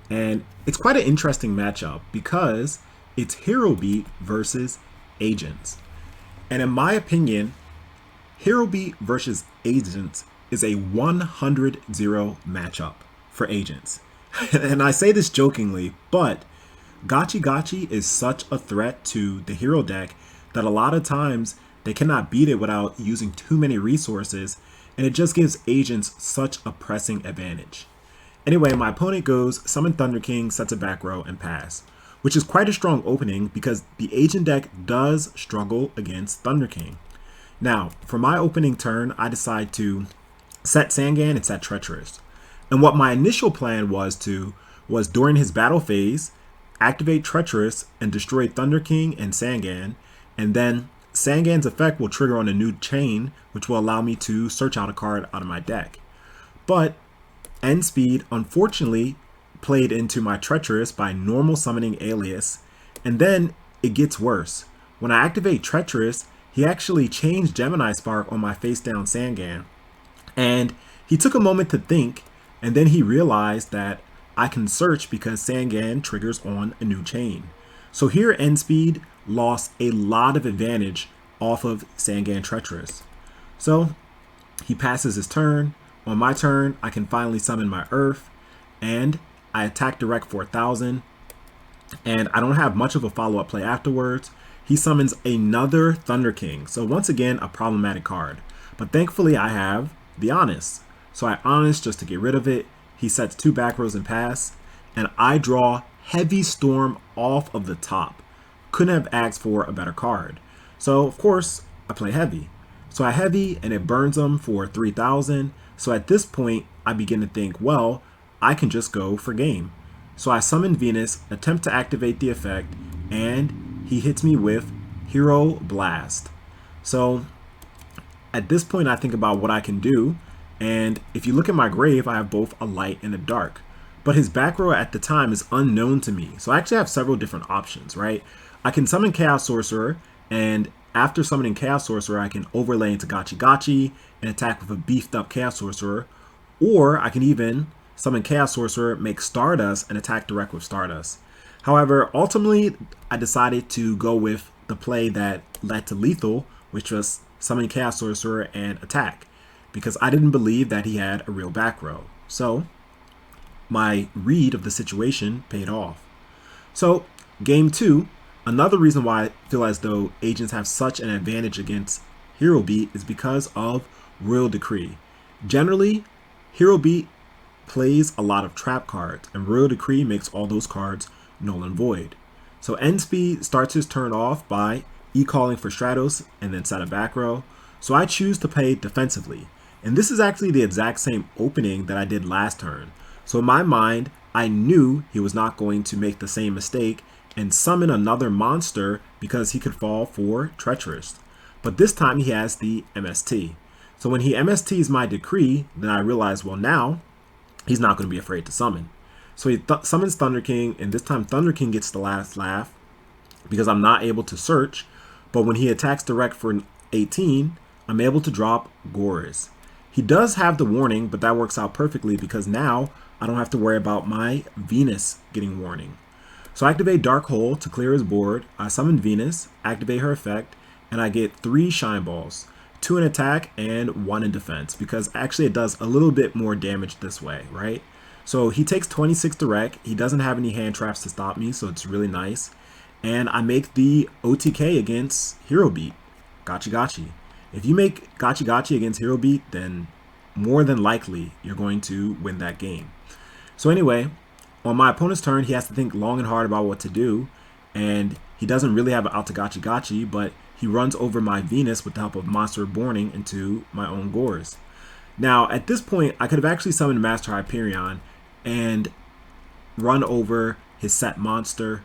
And it's quite an interesting matchup because it's Hero Beat versus Agents. And in my opinion, Hero Beat versus Agents is a 100-0 matchup for Agents. And I say this jokingly, but Gotchi is such a threat to the hero deck that a lot of times they cannot beat it without using too many resources, and it just gives Agents such a pressing advantage. Anyway, my opponent goes Summon Thunder King, sets a back row, and pass, which is quite a strong opening because the Agent deck does struggle against Thunder King. Now, for my opening turn, I decide to set Sangan and set Treacherous. And what my initial plan was during his battle phase, activate Treacherous and destroy Thunder King and Sangan, and then Sangan's effect will trigger on a new chain, which will allow me to search out a card out of my deck. But nSpeed unfortunately played into my Treacherous by normal summoning Alias, and then it gets worse. When I activate Treacherous, he actually changed Gemini Spark on my face down Sangan, and he took a moment to think, and then he realized that I can search because Sangan triggers on a new chain. So here nSpeed lost a lot of advantage off of Sangan Treacherous. So he passes his turn. On my turn, I can finally summon my Earth, and I attack direct for 1,000, and I don't have much of a follow-up play afterwards. He summons another Thunder King, so once again a problematic card. But thankfully I have the Honest. So I Honest just to get rid of it. He sets 2 back rows and pass, and I draw Heavy Storm off of the top. Couldn't have asked for a better card. So of course I play Heavy. So I Heavy and it burns them for 3,000. So at this point I begin to think, well, I can just go for game. So I summon Venus, attempt to activate the effect, and he hits me with Hero Blast. So at this point I think about what I can do, and if you look at my grave, I have both a light and a dark. But his back row at the time is unknown to me. So I actually have several different options, right? I can summon Chaos Sorcerer, and after summoning Chaos Sorcerer, I can overlay into Gotchi and attack with a beefed up Chaos Sorcerer. Or I can even summon Chaos Sorcerer, make Stardust, and attack direct with Stardust. However, ultimately, I decided to go with the play that led to lethal, which was summon Chaos Sorcerer and attack, because I didn't believe that he had a real back row. So my read of the situation paid off. So game 2, another reason why I feel as though Agents have such an advantage against Hero Beat is because of Royal Decree. Generally, Hero Beat plays a lot of trap cards, and Royal Decree makes all those cards null and void. So nSpeed starts his turn off by e-calling for Stratos and then set a back row. So I choose to play defensively. And this is actually the exact same opening that I did last turn. So in my mind, I knew he was not going to make the same mistake and summon another monster because he could fall for Treacherous. But this time he has the MST. So when he MSTs my Decree, then I realize, well, now he's not going to be afraid to summon. So he summons Thunder King, and this time Thunder King gets the last laugh because I'm not able to search. But when he attacks direct for 18, I'm able to drop Gores. He does have the warning, but that works out perfectly because now I don't have to worry about my Venus getting warning. So I activate Dark Hole to clear his board. I summon Venus, activate her effect, and I get 3 Shine Balls. 2 in attack and 1 in defense, because actually it does a little bit more damage this way, right? So he takes 26 direct. He doesn't have any hand traps to stop me, so it's really nice. And I make the OTK against Hero Beat. Gotchi gotchi. If you make gotchi gotchi against Hero Beat, then more than likely you're going to win that game. So anyway, on my opponent's turn, he has to think long and hard about what to do. And he doesn't really have an out to gotchi gotchi, but he runs over my Venus with the help of Monster Reborning into my own Gores. Now, at this point, I could have actually summoned Master Hyperion and run over his set monster,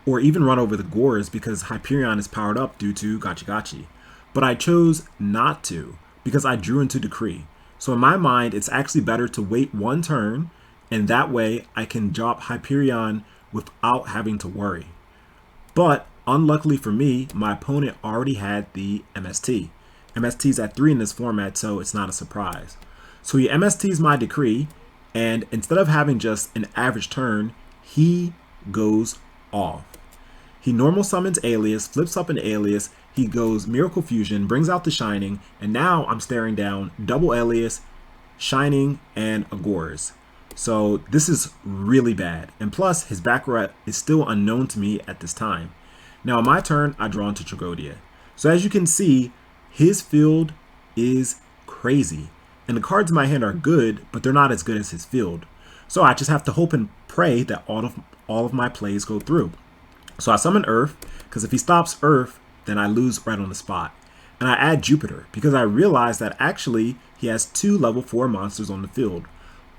or even run over the Gores because Hyperion is powered up due to gotchi gotchi. But I chose not to because I drew into Decree. So in my mind, it's actually better to wait 1 turn, and that way I can drop Hyperion without having to worry. But unluckily for me, my opponent already had the MST. MST's at 3 in this format, so it's not a surprise. So he MST's my Decree, and instead of having just an average turn, he goes off. He normal summons Alias, flips up an Alias, he goes Miracle Fusion, brings out the Shining, and now I'm staring down double Alias, Shining, and a Gores. So this is really bad. And plus, his back row is still unknown to me at this time. Now on my turn, I draw into Tragodia. So as you can see, his field is crazy. And the cards in my hand are good, but they're not as good as his field. So I just have to hope and pray that all of my plays go through. So I summon Earth, because if he stops Earth, then I lose right on the spot. And I add Jupiter, because I realize that actually he has 2 level 4 monsters on the field.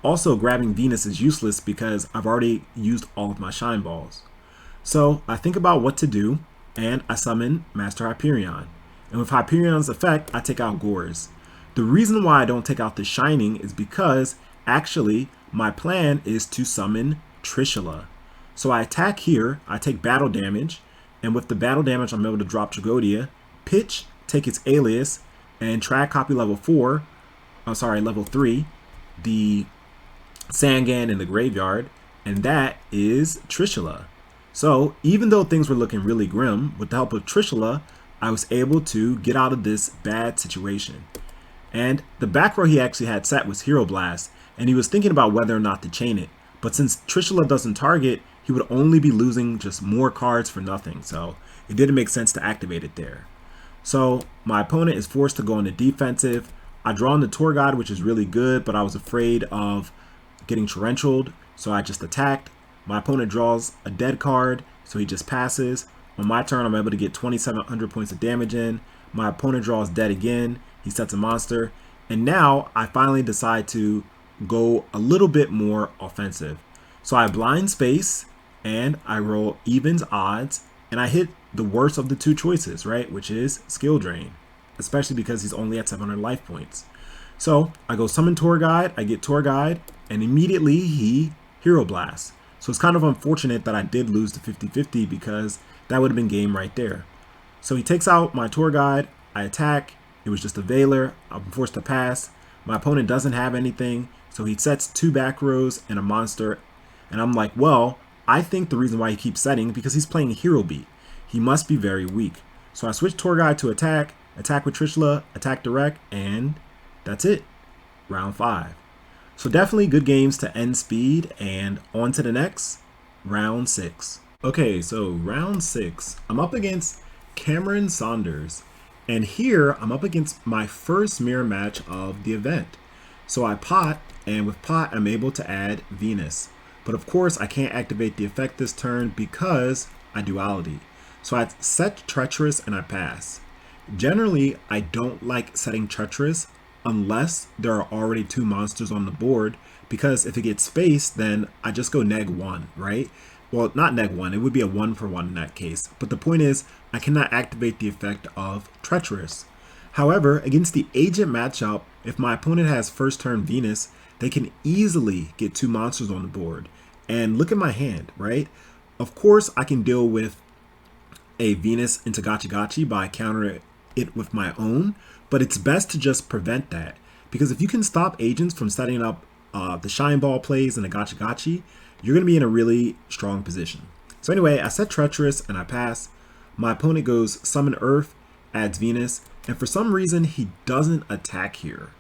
Also, grabbing Venus is useless because I've already used all of my Shine Balls. So I think about what to do, and I summon Master Hyperion. And with Hyperion's effect, I take out Gores. The reason why I don't take out the Shining is because, actually, my plan is to summon Trishula. So I attack here, I take battle damage, and with the battle damage I'm able to drop Tragodia, pitch, take its Alias, and track copy level 3, the Sangan in the graveyard, and that is Trishula. So even though things were looking really grim, with the help of Trishula, I was able to get out of this bad situation. And the back row he actually had set was Hero Blast, and he was thinking about whether or not to chain it. But since Trishula doesn't target, he would only be losing just more cards for nothing, so it didn't make sense to activate it there. So my opponent is forced to go into defensive. I draw in the Tour Guide, which is really good, but I was afraid of getting torrentialed, so I just attacked. My opponent draws a dead card, so he just passes. On my turn, I'm able to get 2,700 points of damage in. My opponent draws dead again. He sets a monster. And now I finally decide to go a little bit more offensive. So I blind space, and I roll evens odds, and I hit the worst of the 2 choices, right? Which is Skill Drain, especially because he's only at 700 life points. So I go summon Tour Guide, I get Tour Guide, and immediately he Hero Blast. So it's kind of unfortunate that I did lose the 50-50 because that would have been game right there. So he takes out my Tour Guide, I attack, it was just a Veiler, I'm forced to pass. My opponent doesn't have anything, so he sets 2 back rows and a monster, and I'm like, well, I think the reason why he keeps setting is because he's playing Hero Beat. He must be very weak. So I switch Tour Guide to attack with Trishula, attack direct, and that's it. Round 5. So definitely good games to nSpeed, and on to the next, round 6. Okay, so round 6, I'm up against Cameron Saunders, and here I'm up against my first mirror match of the event. So I pot, and with pot I'm able to add Venus. But of course I can't activate the effect this turn because I duality. So I set Treacherous and I pass. Generally, I don't like setting Treacherous unless there are already 2 monsters on the board, because if it gets spaced, then I just go -1, right? Well, not -1, it would be a 1-for-1 in that case. But the point is, I cannot activate the effect of Treacherous. However, against the Agent matchup, if my opponent has first turn Venus, they can easily get 2 monsters on the board. And look at my hand, right? Of course, I can deal with a Venus into gotchi gotchi by countering it with my own, but it's best to just prevent that, because if you can stop agents from setting up the Shine Ball plays and the gotchi gotchi, you're going to be in a really strong position. So anyway, I set Treacherous and I pass. My opponent goes Summon Earth, adds Venus, and for some reason he doesn't attack here.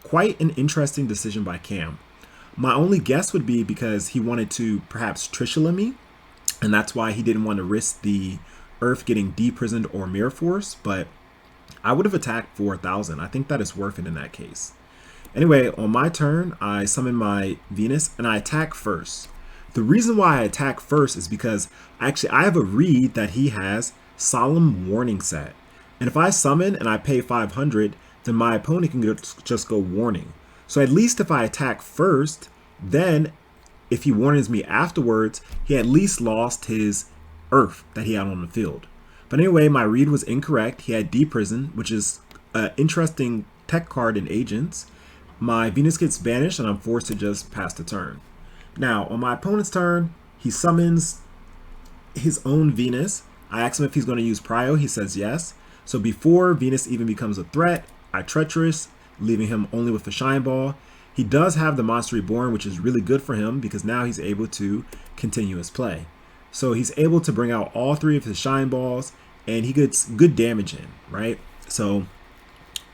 Quite an interesting decision by Cam. My only guess would be because he wanted to perhaps Trishula me, and that's why he didn't want to risk the Earth getting deprisoned or Mirror Force, but I would have attacked for 1,000. I think that is worth it in that case. Anyway, on my turn, I summon my Venus and I attack first. The reason why I attack first is because actually I have a read that he has Solemn Warning set. And if I summon and I pay 500, then my opponent can just go Warning. So at least if I attack first, then if he warns me afterwards, he at least lost his Earth that he had on the field. But anyway, my read was incorrect. He had Deprison, which is an interesting tech card in Agents. My Venus gets banished and I'm forced to just pass the turn. Now, on my opponent's turn, he summons his own Venus. I ask him if he's going to use Prio. He says yes. So before Venus even becomes a threat, I Treacherous, leaving him only with the Shine Ball. He does have the Monster Reborn, which is really good for him because now he's able to continue his play. So he's able to bring out all 3 of his Shine Balls and he gets good damage in, right? So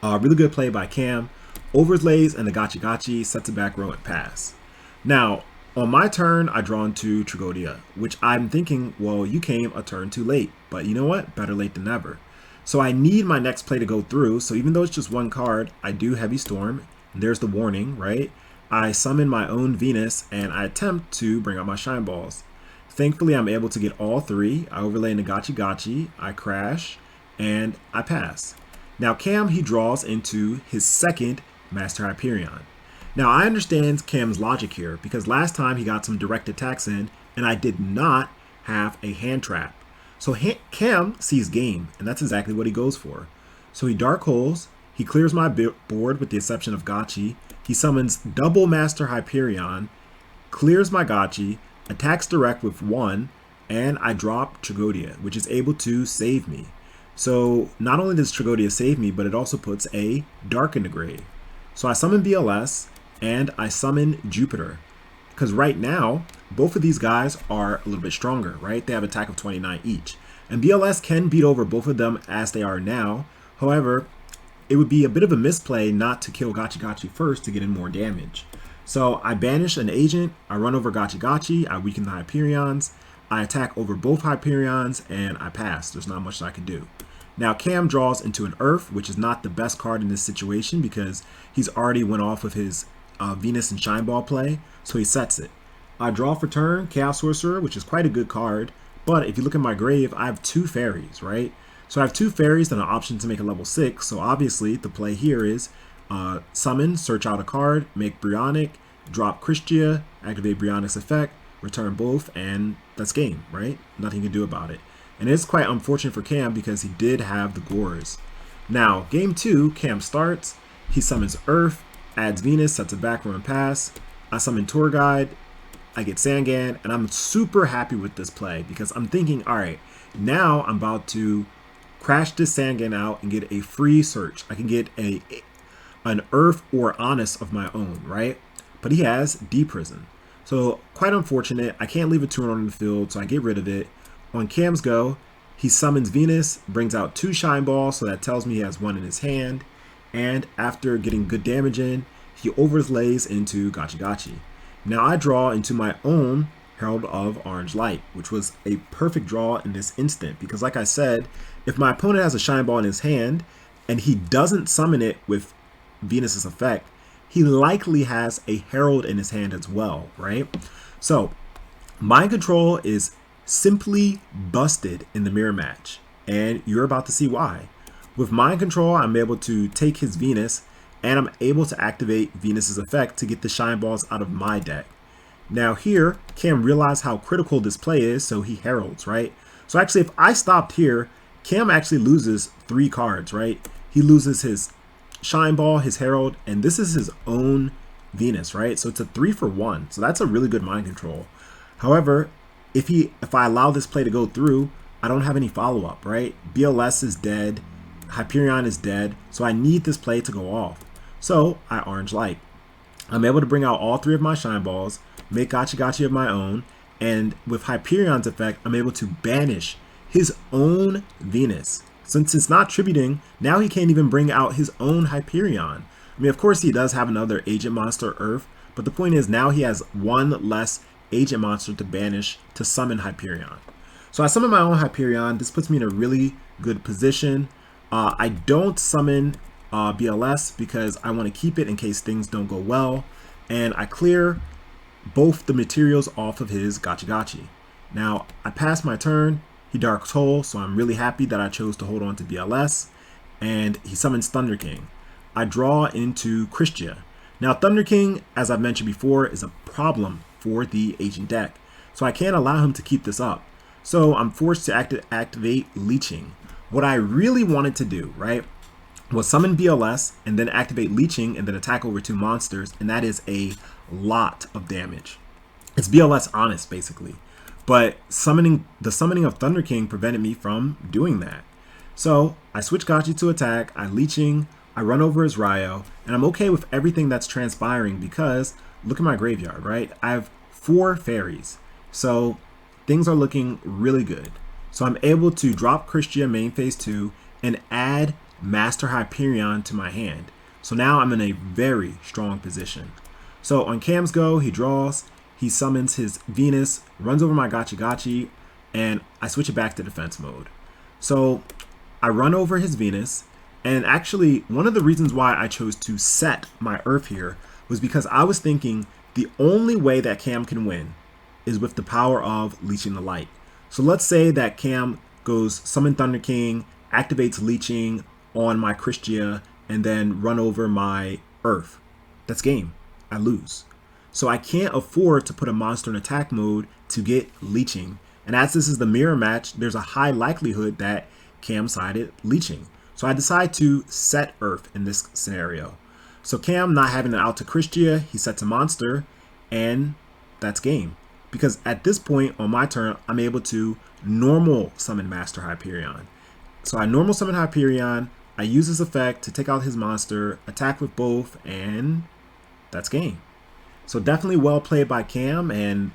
really good play by Cam. Overlays and the Gotchi Gotchi, sets a back row and pass. Now, on my turn, I draw into Tragodia, which I'm thinking, well, you came a turn too late. But you know what? Better late than never. So I need my next play to go through. So even though it's just 1 card, I do Heavy Storm. And there's the warning, right? I summon my own Venus and I attempt to bring out my Shine Balls. Thankfully, I'm able to get all 3. I overlay in the Gotchi Gotchi, I crash, and I pass. Now Cam, he draws into his second Master Hyperion. Now I understand Cam's logic here because last time he got some direct attacks in and I did not have a hand trap. So Cam sees game and that's exactly what he goes for. So he Dark Holes, he clears my board with the exception of Gotchi, he summons double Master Hyperion, clears my Gotchi, attacks direct with 1, and I drop Tragodia, which is able to save me. So not only does Tragodia save me, but it also puts a Dark in the grave. So I summon BLS and I summon Jupiter because right now both of these guys are a little bit stronger, right? They have attack of 29 each and BLS can beat over both of them as they are now. However, it would be a bit of a misplay not to kill Gotchi Gotchi first to get in more damage. So I banish an agent, I run over Gotchi Gotchi, I weaken the Hyperions, I attack over both Hyperions and I pass. There's not much that I can do. Now Cam draws into an Earth, which is not the best card in this situation because he's already went off with his Venus and Shine Ball play, so he sets it. I draw for turn, Chaos Sorcerer, which is quite a good card, but if you look at my grave, I have 2 fairies, right? So I have 2 fairies and an option to make a level 6, so obviously the play here is summon, search out a card, make Brionic, drop Christia, activate Brionic's effect, return both, and that's game, right? Nothing you can do about it. And it's quite unfortunate for Cam because he did have the Gores. Now, game 2, Cam starts. He summons Earth, adds Venus, sets a back row and pass. I summon Tour Guide, I get Sangan, and I'm super happy with this play because I'm thinking, all right, now I'm about to crash this Sangan out and get a free search. I can get an Earth or Honest of my own, right? But he has Deprison. So quite unfortunate. I can't leave a turn on the field, so I get rid of it. On Cam's go, he summons Venus, brings out 2 Shine Balls, so that tells me he has 1 in his hand. And after getting good damage in, he overlays into Gotchi Gotchi. Now I draw into my own Herald of Orange Light, which was a perfect draw in this instant. Because like I said, if my opponent has a Shine Ball in his hand, and he doesn't summon it with Venus's effect, he likely has a Herald in his hand as well, right? So, Mind Control is simply busted in the mirror match, and you're about to see why. With Mind Control, I'm able to take his Venus and I'm able to activate Venus's effect to get the Shine Balls out of my deck. Now here, Cam realized how critical this play is, so he heralds, right? So actually, if I stopped here, Cam actually loses 3 cards, right? He loses his Shine Ball, his Herald, and this is his own Venus, right? So it's a 3 for 1. So that's a really good Mind Control. However, if I allow this play to go through, I don't have any follow-up, right? BLS is dead, Hyperion is dead, so I need this play to go off. So I Orange Light. I'm able to bring out all 3 of my Shine Balls, make Gotchi Gotchi of my own, and with Hyperion's effect, I'm able to banish his own Venus. Since it's not tributing, now he can't even bring out his own Hyperion. I mean, of course he does have another agent monster, Earth, but the point is now he has one less agent monster to banish to summon Hyperion. So I summon my own Hyperion. This puts me in a really good position. I don't summon BLS because I want to keep it in case things don't go well. And I clear both the materials off of his Gotchi Gotchi. Now, I pass my turn. He Dark Toll, so I'm really happy that I chose to hold on to BLS. And he summons Thunder King. I draw into Christia. Now, Thunder King, as I've mentioned before, is a problem for the agent deck. So I can't allow him to keep this up. So I'm forced to activate Leeching. What I really wanted to do, right, was summon BLS and then activate Leeching and then attack over 2 monsters, and that is a lot of damage. It's BLS honest, basically. But the summoning of Thunder King prevented me from doing that. So I switch Gotchi to attack, I Leeching, I run over his Ryo, and I'm okay with everything that's transpiring because look at my graveyard, right? I have 4 fairies. So things are looking really good. So I'm able to drop Christia main phase 2 and add Master Hyperion to my hand. So now I'm in a very strong position. So on Cam's go, he draws, he summons his Venus, runs over my Gotchi Gotchi, and I switch it back to defense mode. So I run over his Venus, and actually one of the reasons why I chose to set my Earth here was because I was thinking the only way that Cam can win is with the power of Leeching the Light. So let's say that Cam goes summon Thunder King, activates Leeching on my Christia, and then run over my Earth. That's game. I lose. So I can't afford to put a monster in attack mode to get Leeching. And as this is the mirror match, there's a high likelihood that Cam sided Leeching. So I decide to set Earth in this scenario. So Cam, not having an out to Christia, he sets a monster, and that's game. Because at this point on my turn, I'm able to normal summon Master Hyperion. So I normal summon Hyperion, I use this effect to take out his monster, attack with both, and that's game. So definitely well played by Cam, and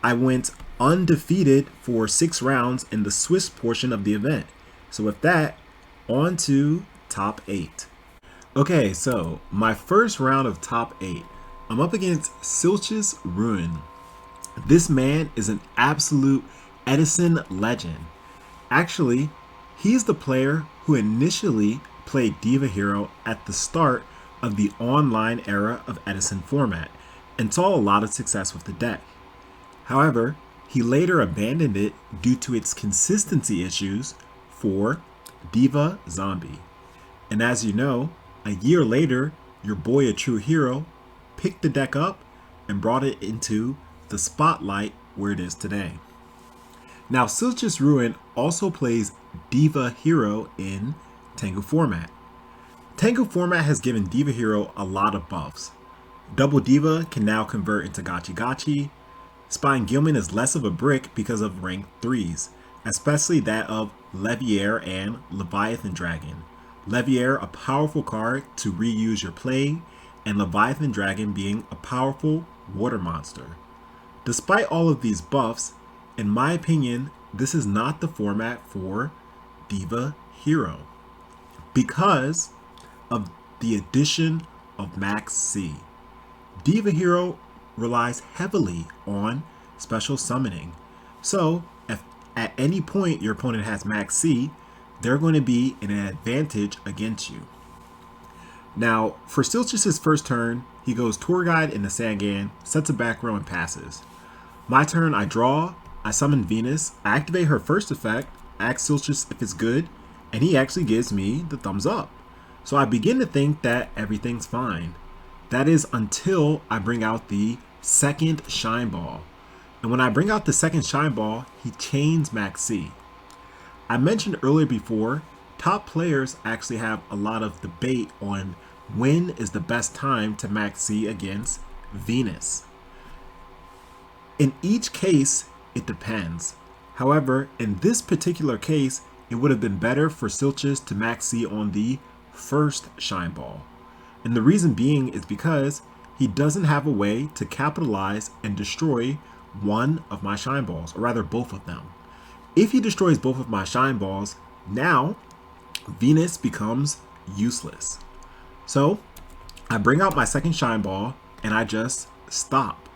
I went undefeated for 6 rounds in the Swiss portion of the event. So with that, on to top 8. Okay, so my first round of top 8, I'm up against SilchasRuin. This man is an absolute Edison legend. Actually, he's the player who initially played Diva Hero at the start of the online era of Edison format and saw a lot of success with the deck. However, he later abandoned it due to its consistency issues for Diva Zombie. And as you know, a year later, your boy ATrueHero picked the deck up and brought it into the spotlight where it is today. Now, SilchasRuin also plays Diva Hero in Tengu format. Tengu format has given Diva Hero a lot of buffs. Double Diva can now convert into Gotchi Gotchi. Spine Gilman is less of a brick because of rank 3s, especially that of Leviair and Leviathan Dragon. Leviair, a powerful card to reuse your play, and Leviathan Dragon being a powerful water monster. Despite all of these buffs, in my opinion, this is not the format for Diva Hero because of the addition of Max C. Diva Hero relies heavily on special summoning. So if at any point your opponent has Max C, they're going to be in an advantage against you. Now, for Silchas' first turn, he goes Tour Guide into Sangan, sets a back row, and passes. My turn, I draw, I summon Venus, I activate her first effect, ask Silchas if it's good, and he actually gives me the thumbs up. So I begin to think that everything's fine. That is until I bring out the second Shine Ball. And when I bring out the second Shine Ball, he chains Max C. I mentioned earlier before, top players actually have a lot of debate on when is the best time to Max C against Venus. In each case, it depends. However, in this particular case, it would have been better for Silchas to Max C on the first Shine Ball. And the reason being is because he doesn't have a way to capitalize and destroy one of my Shine Balls, or rather both of them. If he destroys both of my Shine Balls, now Venus becomes useless. So I bring out my second shine ball and I just stop.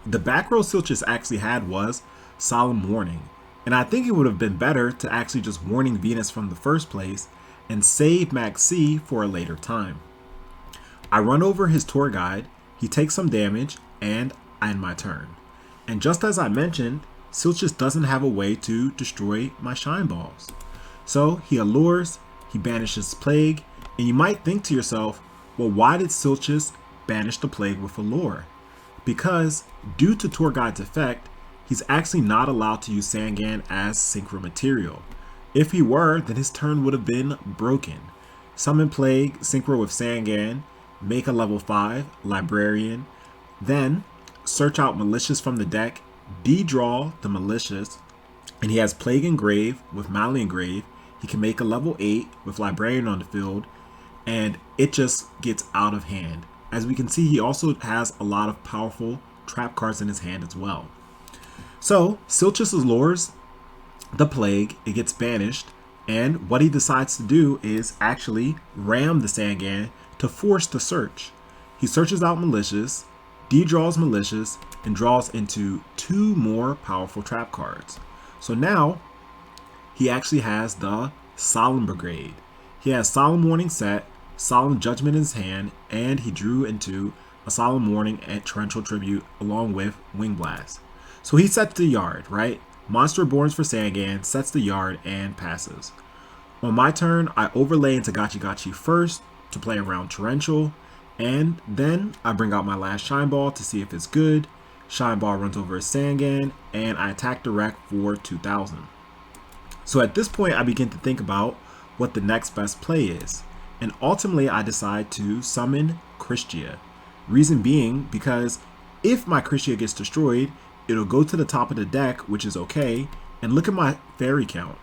The back row Silchas actually had was Solemn Warning, and I think it would have been better to actually just warning Venus from the first place and save Max C for a later time. I run over his tour guide, he takes some damage, and I end my turn. And just as I mentioned, Silchas doesn't have a way to destroy my shine balls. So he allures, he banishes Plague, and you might think to yourself, well, why did Silchas banish the Plague with Allure? Because due to Tour Guide's effect, he's actually not allowed to use Sangan as synchro material. If he were, then his turn would have been broken. Summon Plague, synchro with Sangan, make a level 5, Librarian, then search out Malicious from the deck, de-draw the Malicious, and he has Plague Engrave with Malleus Engrave. He can make a level 8 with Librarian on the field, and it just gets out of hand. As we can see, he also has a lot of powerful trap cards in his hand as well. So Silchas allures the Plague, it gets banished, and what he decides to do is actually ram the Sangan to force the search. He searches out Malicious, de-draws Malicious, and draws into 2 more powerful trap cards. So now he actually has the Solemn Brigade. He has Solemn Warning set, Solemn Judgment in his hand, and he drew into a Solemn Warning and Torrential Tribute along with Wing Blast. So he sets the yard, right? Monster Borns for Sangan, sets the yard, and passes. On my turn, I overlay into Gachi Gachi first to play around Torrential, and then I bring out my last Shine Ball to see if it's good. Shine Ball runs over a Sangan, and I attack direct for 2000. So at this point, I begin to think about what the next best play is. And ultimately, I decide to summon Christia. Reason being, because if my Christia gets destroyed, it'll go to the top of the deck, which is okay. And look at my fairy count.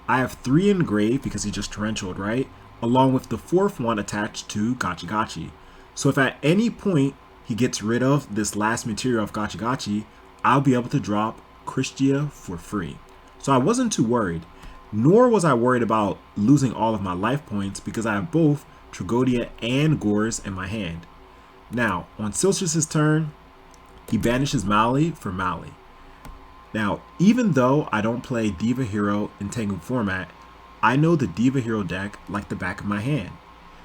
I have 3 in grave because he just torrentialed, right? Along with the 4th one attached to Gachi Gachi. So if at any point he gets rid of this last material of Gachi Gachi, I'll be able to drop Christia for free. So I wasn't too worried. Nor was I worried about losing all of my life points because I have both Tragodia and Gores in my hand. Now, on Silchas' turn, he banishes Mali for Mali. Now, even though I don't play Diva Hero in Tengu format, I know the Diva Hero deck like the back of my hand.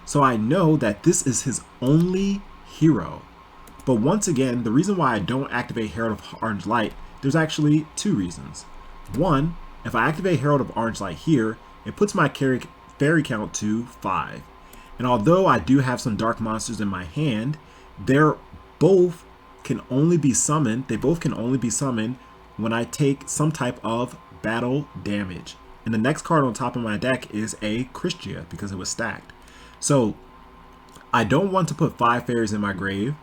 So I know that this is his only hero. But once again, the reason why I don't activate Herald of Orange Light, there's actually 2 reasons. One, if I activate Herald of Orange Light here, it puts my fairy count to 5. And although I do have some dark monsters in my hand, they both can only be summoned when I take some type of battle damage. And the next card on top of my deck is a Christia because it was stacked. So I don't want to put 5 fairies in my grave,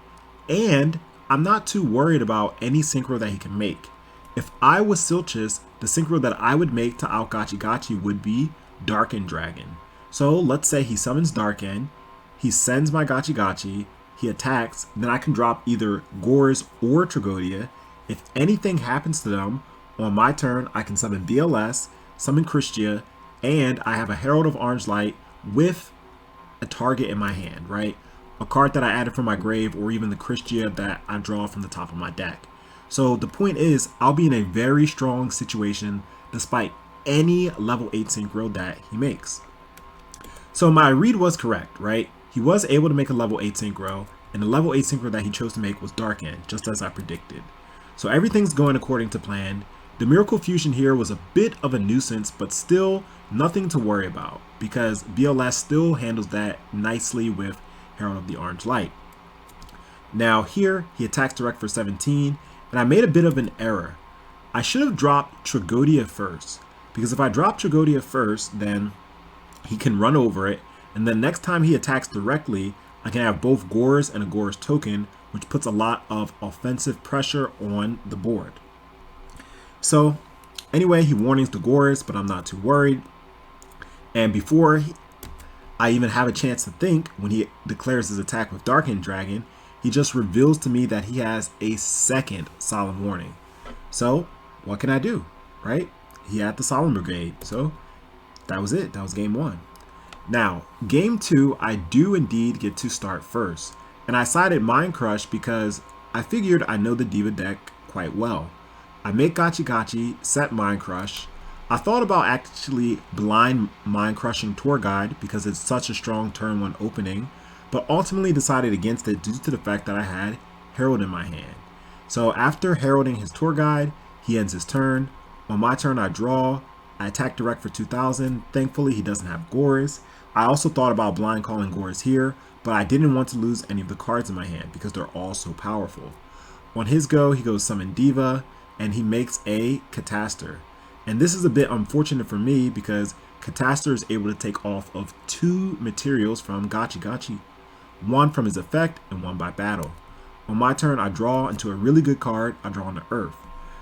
and I'm not too worried about any synchro that he can make. If I was Silchas, the synchro that I would make to out Gachi Gachi would be Darken Dragon. So let's say he summons Darken, he sends my Gachi Gachi, he attacks, then I can drop either Gores or Tragodia. If anything happens to them, on my turn I can summon BLS, summon Christia, and I have a Herald of Orange Light with a target in my hand, right? A card that I added from my grave, or even the Christia that I draw from the top of my deck. So the point is, I'll be in a very strong situation despite any level 8 synchro that he makes. So my read was correct, right? He was able to make a level 8 synchro, and the level 8 synchro that he chose to make was Darken, just as I predicted. So everything's going according to plan. The Miracle Fusion here was a bit of a nuisance, but still nothing to worry about, because BLS still handles that nicely with Herald of the Orange Light. Now here, he attacks direct for 17, and I made a bit of an error. I should have dropped Tragodia first, because if I drop Tragodia first, then he can run over it, and then next time he attacks directly, I can have both Gores and a Gores token, which puts a lot of offensive pressure on the board. So anyway, he warnings the Gores, but I'm not too worried. And before I even have a chance to think, when he declares his attack with Darkened Dragon, he just reveals to me that he has a second Solemn Warning. So what can I do, right? He had the Solemn Brigade, so that was it. That was game 1. Now, game 2, I do indeed get to start first, and I sided Mind Crush because I figured I know the Diva deck quite well. I make Gotchi Gotchi, set Mind Crush. I thought about actually blind Mind Crushing Tour Guide because it's such a strong turn 1 opening, but ultimately decided against it due to the fact that I had Herald in my hand. So after heralding his Tour Guide, he ends his turn. On my turn, I draw. I attack direct for 2,000. Thankfully, he doesn't have Gores. I also thought about blind calling Gores here, but I didn't want to lose any of the cards in my hand because they're all so powerful. On his go, he goes Summon Diva, and he makes a Catastor. And this is a bit unfortunate for me because Catastor is able to take off of 2 materials from Gotchi Gotchi, 1 from his effect and 1 by battle. On my turn, I draw into a really good card. I draw on the Earth.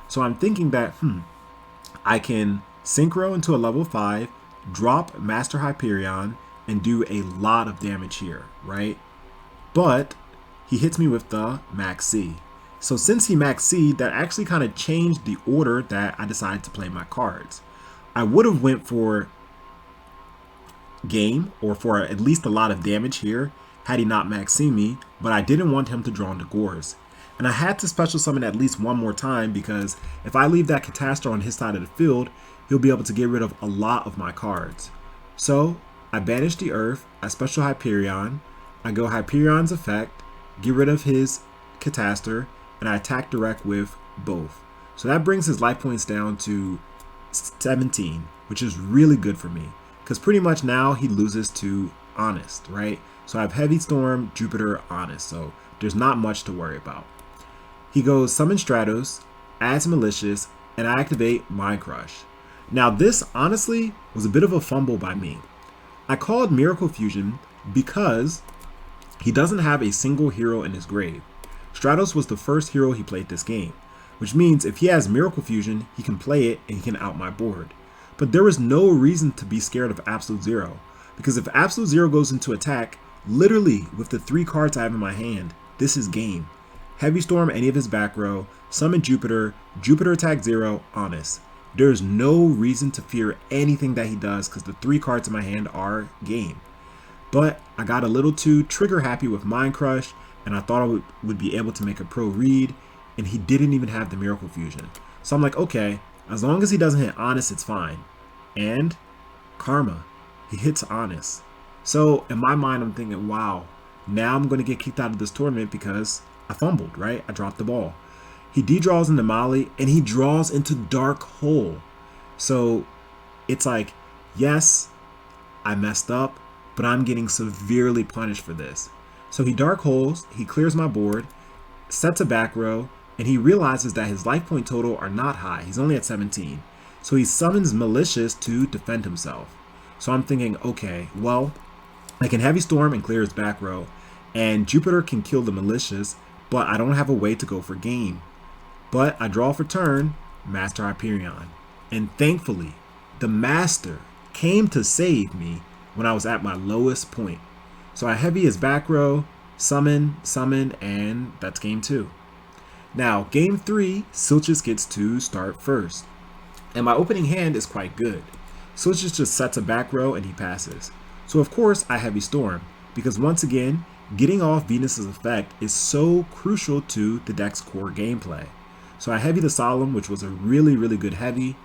So I'm thinking that, I can Synchro into a level 5, drop Master Hyperion, and do a lot of damage here, right? But he hits me with the Max C. So since he Max C, that actually kind of changed the order that I decided to play my cards. I would have went for game or for at least a lot of damage here had he not Max C me, but I didn't want him to draw into Gores. And I had to special summon at least 1 more time because if I leave that Catastor on his side of the field, he'll be able to get rid of a lot of my cards. So I banish the Earth, I special Hyperion, I go Hyperion's effect, get rid of his Catastor, and I attack direct with both. So that brings his life points down to 17, which is really good for me because pretty much now he loses to Honest, right? So I have Heavy Storm, Jupiter, Honest, so there's not much to worry about. He goes Summon Stratos, adds Malicious, and I activate Mind Crush. Now this honestly was a bit of a fumble by me. I called Miracle Fusion because he doesn't have a single hero in his grave. Stratos was the first hero he played this game, which means if he has Miracle Fusion, he can play it and he can out my board. But there is no reason to be scared of Absolute Zero, because if Absolute Zero goes into attack, literally with the 3 cards I have in my hand, this is game. Heavy Storm any of his back row, Summon Jupiter, Jupiter attack 0, Honest. There's no reason to fear anything that he does because the 3 cards in my hand are game. But I got a little too trigger happy with Mind Crush, and I thought I would be able to make a pro read, and he didn't even have the Miracle Fusion. So I'm like, okay, as long as he doesn't hit Honest, it's fine. And Karma, he hits Honest. So in my mind, I'm thinking, wow, now I'm going to get kicked out of this tournament because I fumbled, right? I dropped the ball. He de-draws into Molly, and he draws into Dark Hole. So it's like, yes, I messed up, but I'm getting severely punished for this. So he Dark Holes, he clears my board, sets a back row, and he realizes that his life point total are not high. He's only at 17. So he summons Malicious to defend himself. So I'm thinking, okay, well, I can Heavy Storm and clear his back row, and Jupiter can kill the Malicious, but I don't have a way to go for game. But I draw for turn, Master Hyperion. And thankfully, the Master came to save me when I was at my lowest point. So I heavy his back row, summon, and that's game 2. Now, game 3, Silchas gets to start first. And my opening hand is quite good. Silchas just sets a back row and he passes. So of course I Heavy Storm, because once again, getting off Venus's effect is so crucial to the deck's core gameplay. So I heavy the Solemn, which was a really, really good heavy.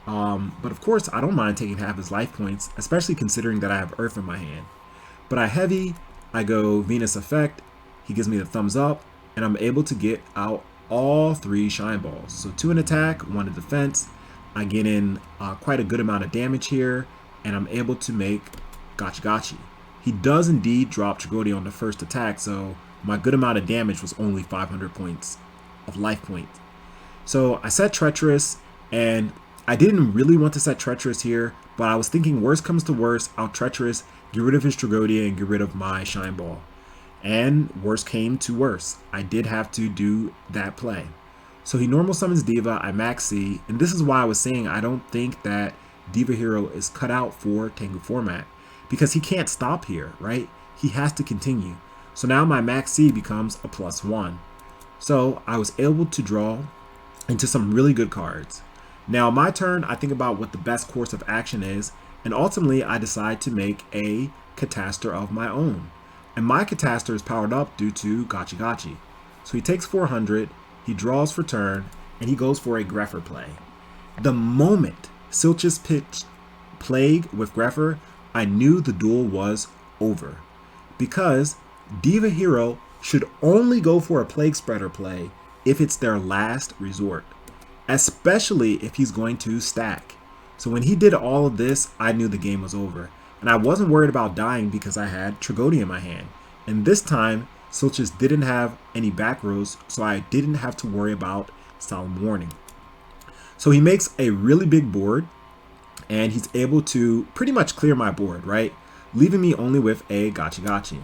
But of course, I don't mind taking half his life points, especially considering that I have Earth in my hand. But I heavy, I go Venus effect, he gives me the thumbs up, and I'm able to get out all 3 Shine Balls. So 2 in attack, 1 in defense. I get in quite a good amount of damage here, and I'm able to make Gotchi Gotchi. He does indeed drop Tragody on the first attack, so my good amount of damage was only 500 points of life points. So I set Treacherous, and I didn't really want to set Treacherous here, but I was thinking worst comes to worst, I'll Treacherous, get rid of his Tragodia, and get rid of my Shine Ball. And worst came to worst. I did have to do that play. So he normal summons Diva, I Max C, and this is why I was saying I don't think that Diva Hero is cut out for Tengu format, because he can't stop here, right? He has to continue. So now my Max C becomes a +1. So I was able to draw into some really good cards. Now my turn, I think about what the best course of action is, And ultimately, I decide to make a Cataster of my own. And my Cataster is powered up due to Gotchi Gotchi. So he takes 400, he draws for turn, and he goes for a Greffer play. The moment Silchas pitched Plague with Greffer, I knew the duel was over. Because Diva Hero should only go for a Plague Spreader play if it's their last resort, especially if he's going to stack. So when he did all of this, I knew the game was over. And I wasn't worried about dying because I had Tragonia in my hand. And this time, Silchas didn't have any back rows, so I didn't have to worry about Solemn Warning. So he makes a really big board, and he's able to pretty much clear my board, right? Leaving me only with a Gotchi Gotchi.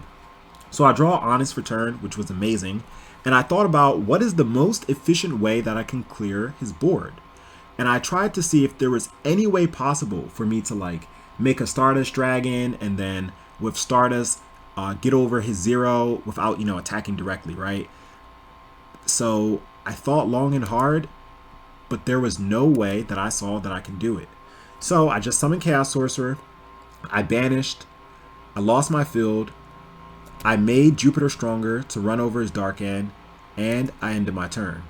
So I draw Honest for turn, which was amazing. And I thought about what is the most efficient way that I can clear his board. And I tried to see if there was any way possible for me to like make a Stardust Dragon and then with Stardust get over his 0 without, attacking directly, right? So I thought long and hard, but there was no way that I saw that I can do it. So I just summoned Chaos Sorcerer, I banished, I lost my field, I made Jupiter stronger to run over his Dark End, and I ended my turn.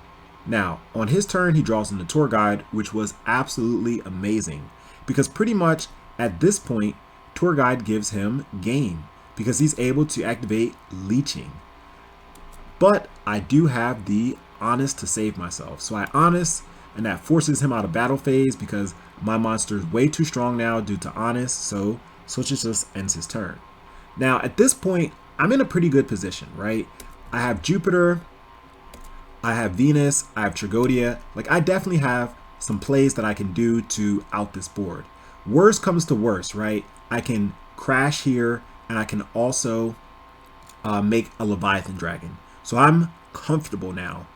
Now, on his turn, he draws in the Tour Guide, which was absolutely amazing, because pretty much at this point, Tour Guide gives him game, because he's able to activate Leeching. But I do have the Honest to save myself. So I Honest, and that forces him out of battle phase because my monster is way too strong now due to Honest, so Silchas just ends his turn. Now, at this point, I'm in a pretty good position, right? I have Jupiter, I have Venus, I have Tragonia. Like, I definitely have some plays that I can do to out this board. Worst comes to worst, right? I can crash here, and I can also make a Leviathan Dragon. So I'm comfortable now.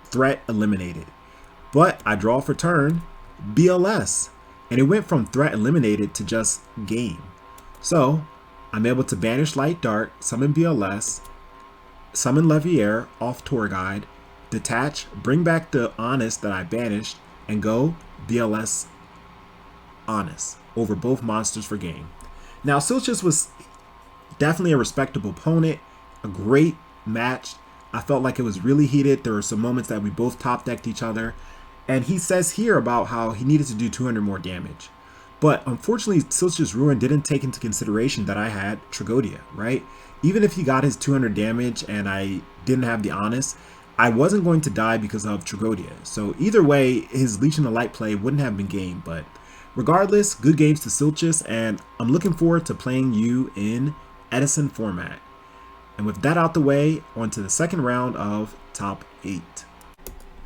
Threat eliminated. But I draw for turn, BLS. And it went from threat eliminated to just game. So I'm able to banish Light Dark, summon BLS, summon Leviair off Tour Guide, detach, bring back the Honest that I banished, and go BLS Honest over both monsters for game. Now, Silchas was definitely a respectable opponent, a great match. I felt like it was really heated. There were some moments that we both top decked each other. And he says here about how he needed to do 200 more damage. But unfortunately, SilchasRuin didn't take into consideration that I had Tragonia, right? Even if he got his 200 damage and I didn't have the Honest, I wasn't going to die because of Tragonia. So either way, his Leech in the Light play wouldn't have been game. But regardless, good games to Silchas, and I'm looking forward to playing you in Edison format. And with that out the way, on to the second round of top 8.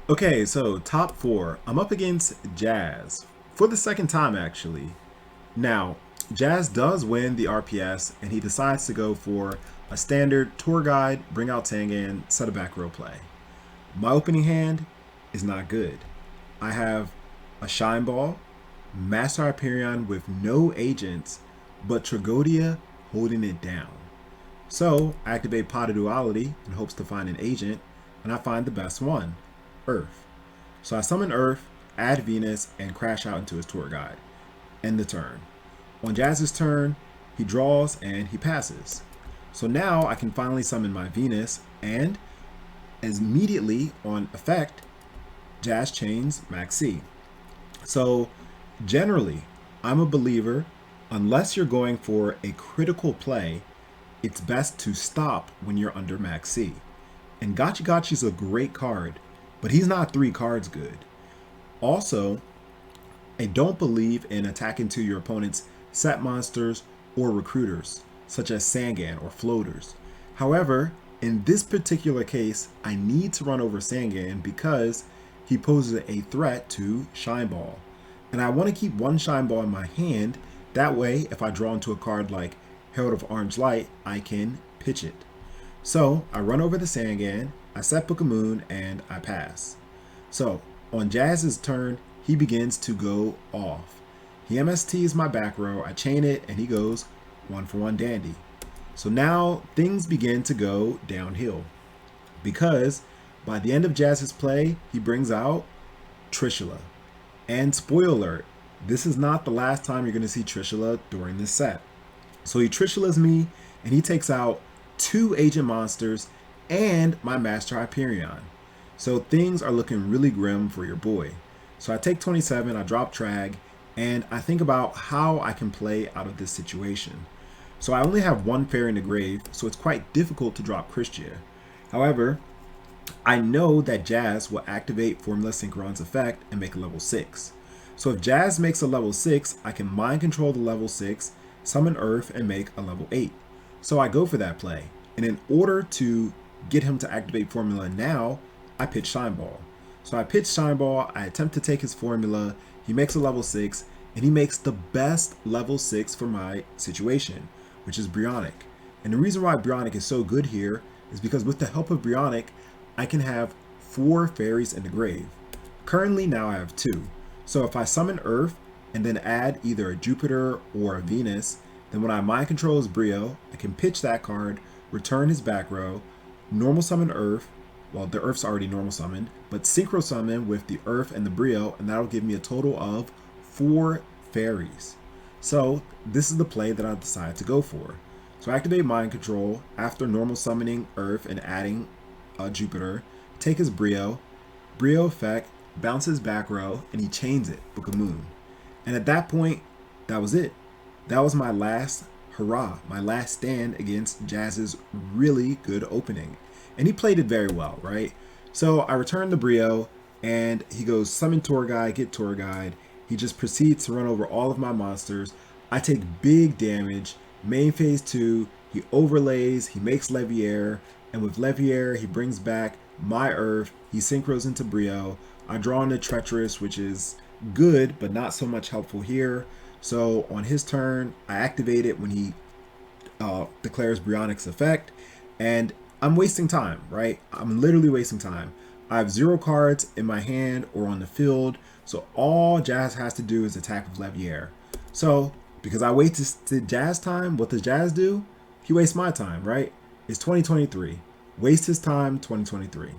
Okay, so top 4. I'm up against Jazz for the second time, actually. Now, Jazz does win the RPS, and he decides to go for a standard Tour Guide, bring out Tangan, set a back row play. My opening hand is not good. I have a Shine Ball, Master Hyperion with no agents, but Tragonia holding it down. So I activate Pot of Duality in hopes to find an agent, and I find the best one, Earth. So I summon Earth, add Venus, and crash out into his Tour Guide. End the turn. On Jazz's turn, he draws and he passes. So now I can finally summon my Venus, and as immediately on effect, Jazz chains Max C. So generally, I'm a believer, unless you're going for a critical play, it's best to stop when you're under Max C. And Gotchi Gotchi's a great card, but he's not 3 cards good. Also, I don't believe in attacking to your opponent's set monsters or recruiters, such as Sangan or floaters. However, in this particular case, I need to run over Sangan because he poses a threat to Shine Ball. And I want to keep one Shine Ball in my hand. That way, if I draw into a card like Herald of Orange Light, I can pitch it. So I run over the Sangan, I set Book of Moon, and I pass. So on Jazz's turn, he begins to go off. He MSTs my back row, I chain it, and he goes 1-for-1 Dandy. So now things begin to go downhill because by the end of Jazz's play, he brings out Trishula. And spoiler alert, this is not the last time you're going to see Trishula during this set. So he Trishulas me, and he takes out 2 agent monsters and my Master Hyperion. So things are looking really grim for your boy. So I take 27, I drop Trag, and I think about how I can play out of this situation. So I only have 1 fairy in the grave, so it's quite difficult to drop Christia. However, I know that Jazz will activate Formula Synchron's effect and make a level 6. So if Jazz makes a level 6, I can mind control the level 6, summon Earth, and make a level 8. So I go for that play. And in order to get him to activate Formula now, I pitch Shine Ball. So I pitch Shine Ball, I attempt to take his Formula, he makes a level 6, and he makes the best level 6 for my situation, which is Brionac. And the reason why Brionac is so good here is because with the help of Brionac, I can have 4 fairies in the grave. Currently now I have 2. So if I summon Earth and then add either a Jupiter or a Venus, then when I mind control his Brio, I can pitch that card, return his back row, normal summon Earth, well the Earth's already normal summoned, but synchro summon with the Earth and the Brio, and that'll give me a total of 4 fairies. So this is the play that I decided to go for. So I activate mind control after normal summoning Earth and adding Jupiter, take his Brio effect, bounce his back row, and he chains it, Book of Moon. And at that point, that was it. That was my last hurrah, my last stand against Jazz's really good opening. And he played it very well, right? So I return the Brio, and he goes summon Tour Guide, get Tour Guide. He just proceeds to run over all of my monsters. I take big damage. Main phase 2, he overlays, he makes Leviair, and with Leviair, he brings back my Earth, he synchros into Brio. I draw into Treacherous, which is good, but not so much helpful here. So on his turn, I activate it when he declares Brionac's effect, and I'm wasting time, right? I'm literally wasting time. I have 0 cards in my hand or on the field, so all Jazz has to do is attack with Leviair. So because I wasted Jazz time, what does Jazz do? He wastes my time, right? It's 2023. Waste his time, 2023.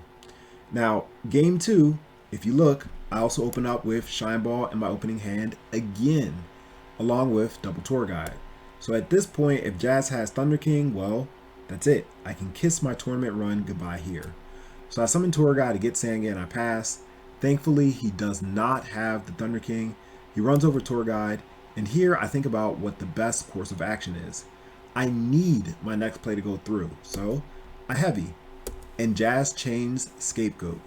Now, game 2, if you look, I also open up with Shine Ball in my opening hand again, along with double Tour Guide. So at this point, if Jazz has Thunder King, well, that's it. I can kiss my tournament run goodbye here. So I summon Tour Guide to get Sangan, I pass. Thankfully, he does not have the Thunder King. He runs over Tour Guide, and here I think about what the best course of action is. I need my next play to go through, so I heavy, and Jazz chains Scapegoat,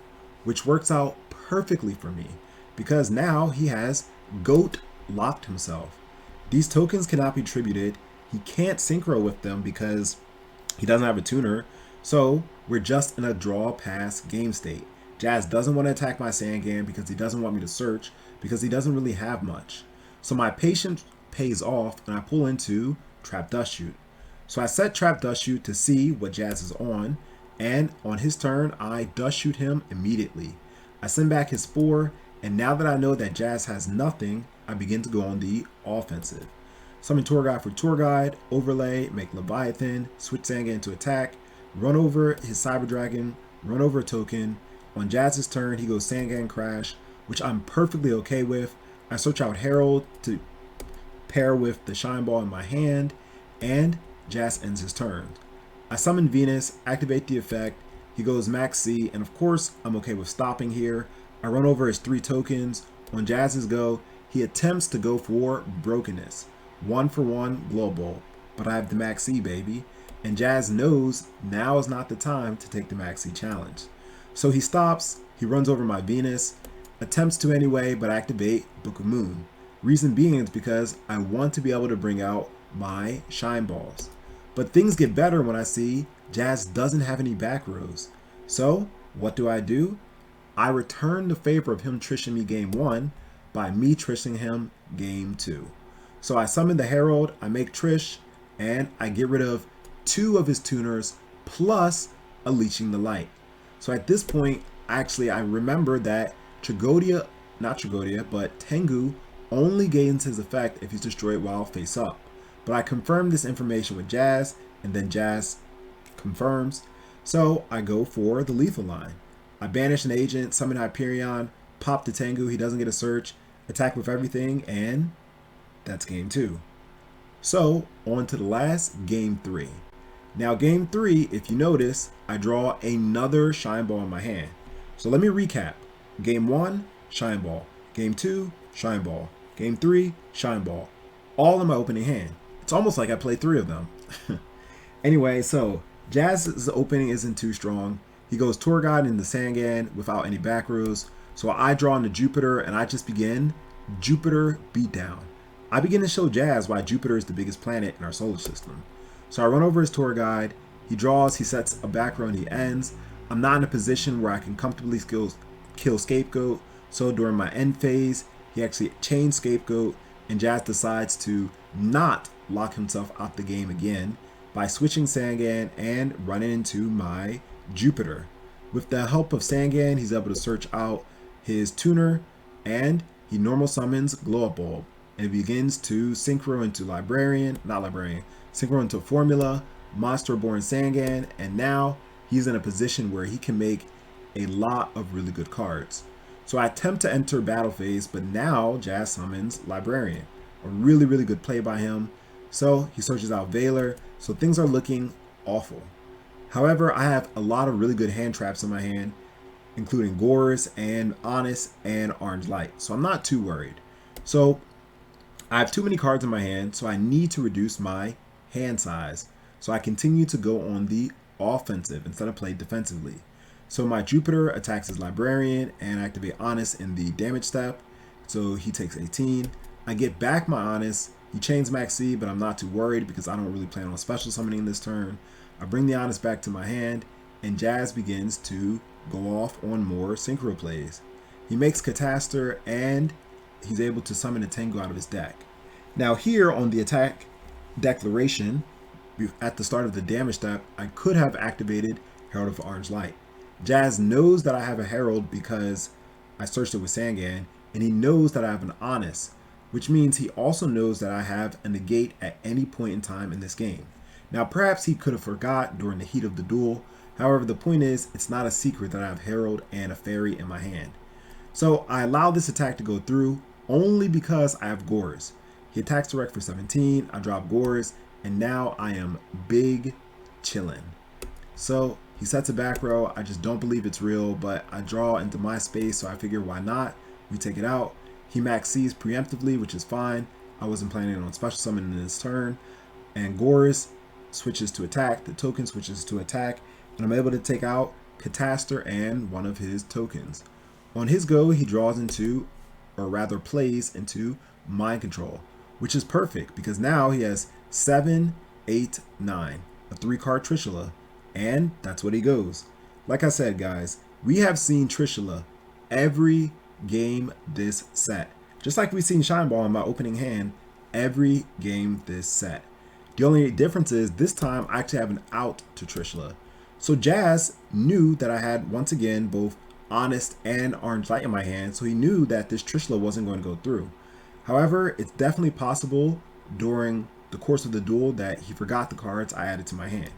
which works out perfectly for me, because now he has Goat locked himself. These tokens cannot be tributed, he can't synchro with them because he doesn't have a tuner, so we're just in a draw pass game state. Jazz doesn't want to attack my Sangan because he doesn't want me to search, because he doesn't really have much. So my patience pays off, and I pull into Trap Dust Shoot. So I set Trap Dust Shoot to see what Jazz is on, and on his turn, I Dust Shoot him immediately. I send back his 4, and now that I know that Jazz has nothing, I begin to go on the offensive. Summon Tour Guide for Tour Guide, overlay, make Leviathan, switch Sangan to attack, run over his Cyber Dragon, run over a token. On Jazz's turn, he goes Sangan Crash, which I'm perfectly okay with. I search out Herald to pair with the Shine Ball in my hand, and Jazz ends his turn. I summon Venus, activate the effect, he goes Max C, and of course I'm okay with stopping here. I run over his 3 tokens. On Jazz's go, he attempts to go for Brokenness. 1-for-1 global, but I have the Max C, baby, and Jazz knows now is not the time to take the Max C challenge. So he stops, he runs over my Venus, attempts to anyway, but activate Book of Moon. Reason being is because I want to be able to bring out my Shine Balls. But things get better when I see Jazz doesn't have any back rows. So what do? I return the favor of him trishing me game 1 by me trishing him game 2. So I summon the Herald, I make Trish, and I get rid of 2 of his tuners plus a Leeching the Light. So at this point, actually I remember that Tengu only gains his effect if he's destroyed while face up. But I confirm this information with Jazz, and then Jazz confirms. So I go for the lethal line. I banish an agent, summon Hyperion, pop the Tengu, he doesn't get a search. attack with everything, and that's game 2. So on to the last, game 3. Now game 3, if you notice, I draw another shine ball in my hand. So let me recap. Game 1, shine ball. Game 2, shine ball. Game 3, shine ball. All in my opening hand. It's almost like I played 3 of them. Anyway, so Jazz's opening isn't too strong. He goes Tour Guide into Sangan without any back rows. So I draw into Jupiter and I just begin Jupiter beatdown. I begin to show Jazz why Jupiter is the biggest planet in our solar system. So I run over his tour guide. He draws, he sets a back row, and he ends. I'm not in a position where I can comfortably kill Scapegoat. So during my end phase, he actually chains Scapegoat, and Jazz decides to not lock himself out the game again by switching Sangan and running into my Jupiter. With the help of Sangan, he's able to search out his tuner, and he normal summons Glow Up Bulb. And he begins to synchro into synchro into Formula, Monster Born Sangan, and now he's in a position where he can make a lot of really good cards. So I attempt to enter battle phase, but now Jazz summons Librarian. A really, really good play by him. So he searches out Valor, so things are looking awful. However, I have a lot of really good hand traps in my hand, including Gores and Honest and Orange Light. So I'm not too worried. So I have too many cards in my hand, so I need to reduce my hand size. So I continue to go on the offensive instead of play defensively. So my Jupiter attacks his Librarian and activate Honest in the damage step. So he takes 18. I get back my Honest. He chains Maxi, but I'm not too worried because I don't really plan on special summoning this turn. I bring the Honest back to my hand, and Jazz begins to go off on more synchro plays. He makes Catastor, and he's able to summon a Tengu out of his deck. Now here on the attack declaration, at the start of the damage step, I could have activated Herald of Orange Light. Jazz knows that I have a Herald because I searched it with Sangan, and he knows that I have an Honest, which means he also knows that I have a negate at any point in time in this game. Now perhaps he could have forgot during the heat of the duel. However, the point is, it's not a secret that I have Herald and a Fairy in my hand. So I allow this attack to go through only because I have Gores. He attacks direct for 17, I drop Gores, and now I am big chillin'. So he sets a back row. I just don't believe it's real, but I draw into my space, so I figure why not? We take it out. He max C's preemptively, which is fine. I wasn't planning on special summoning in this turn. And Gores switches to attack. The token switches to attack, and I'm able to take out Catastor and one of his tokens. On his go, he draws into, or rather plays into, Mind Control, which is perfect because now he has 7, 8, 9, a 3-card Trishula, and that's what he goes. Like I said, guys, we have seen Trishula every game this set. Just like we've seen Shine Ball in my opening hand every game this set. The only difference is this time I actually have an out to Trishula. So Jazz knew that I had, once again, both Honest and Orange Light in my hand, so he knew that this Trishula wasn't going to go through. However, it's definitely possible during the course of the duel that he forgot the cards I added to my hand.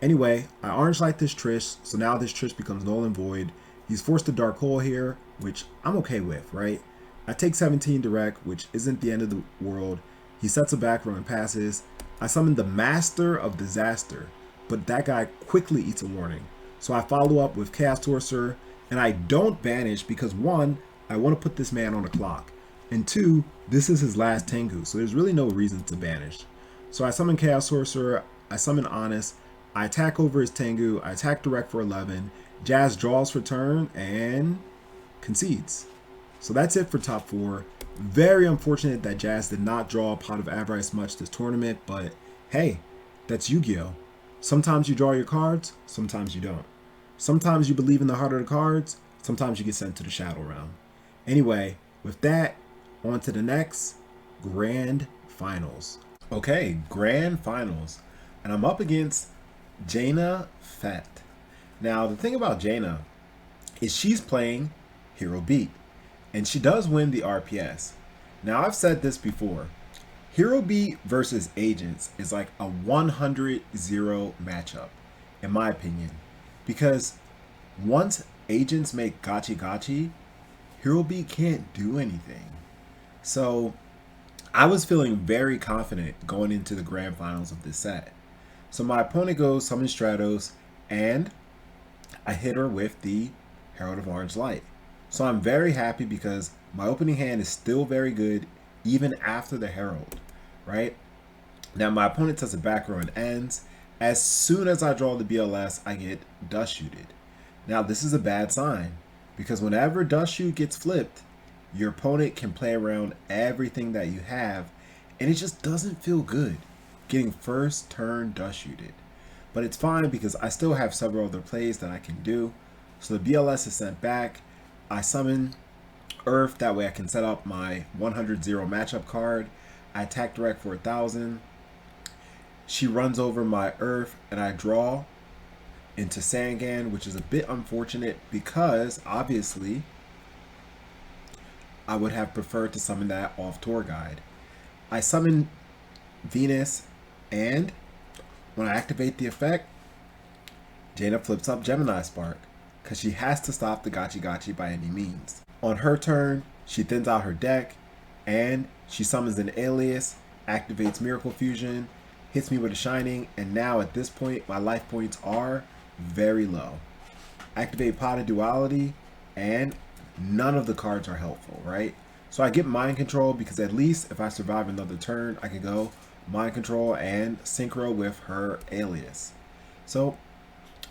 Anyway, I Orange Light this Trish, so now this Trish becomes null and void. He's forced to Dark Hole here, which I'm okay with, right? I take 17 direct, which isn't the end of the world. He sets a back row and passes. I summon the Master of Disaster, but that guy quickly eats a warning. So I follow up with Chaos Sorcerer, and I don't banish because 1, I want to put this man on the clock, and 2, this is his last Tengu, so there's really no reason to banish. So I summon Chaos Sorcerer, I summon Honest, I attack over his Tengu, I attack direct for 11, Jazz draws for turn, and concedes. So that's it for top 4. Very unfortunate that Jazz did not draw a Pot of Avarice much this tournament, but hey, that's Yu-Gi-Oh! Sometimes you draw your cards, sometimes you don't. Sometimes you believe in the heart of the cards, sometimes you get sent to the Shadow Realm. Anyway, with that, on to the next Grand Finals. Okay, Grand Finals. And I'm up against JainaFett. Now, the thing about Jaina is she's playing Hero Beat, and she does win the RPS. Now, I've said this before. Hero Beat versus Agents is like a 100-0 matchup, in my opinion. Because once Agents make Gotchi Gotchi, Hero Beat can't do anything. So I was feeling very confident going into the grand finals of this set. So my opponent goes Summon Stratos, and I hit her with the Herald of Orange Light. So I'm very happy because my opening hand is still very good even after the Herald, right? Now my opponent does a back row and ends. As soon as I draw the BLS, I get Dust Shooted. Now this is a bad sign because whenever Dust Shoot gets flipped, your opponent can play around everything that you have, and it just doesn't feel good getting first turn Dust Shooted. But it's fine because I still have several other plays that I can do. So the BLS is sent back. I summon Earth, that way I can set up my 100-0 matchup card. I attack direct for 1,000. She runs over my Earth, and I draw into Sangan, which is a bit unfortunate because obviously I would have preferred to summon that off Tour Guide. I summon Venus, and when I activate the effect, Jaina flips up Gemini Spark because she has to stop the Gotchi Gotchi by any means. On her turn, she thins out her deck, and she summons an Alias, activates Miracle Fusion, hits me with a Shining, and now at this point, my life points are very low. Activate Pot of Duality, and none of the cards are helpful, right? So I get Mind Control because at least if I survive another turn, I can go Mind Control and Synchro with her Alias. So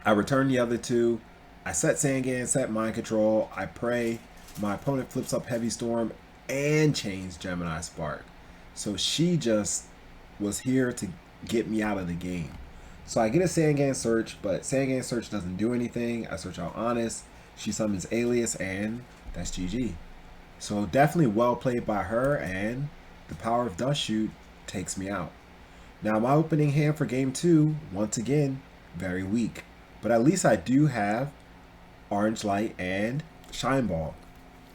I return the other two. I set Sangan, set Mind Control. I pray. My opponent flips up Heavy Storm and chains Gemini Spark. So she just was here to get me out of the game. So I get a Sangan Search, but Sangan Search doesn't do anything. I search out Honest. She summons Alias, and that's GG. So definitely well played by her, and the power of Dust Shoot takes me out. Now my opening hand for game 2, once again, very weak. But at least I do have Orange Light and Shine Ball.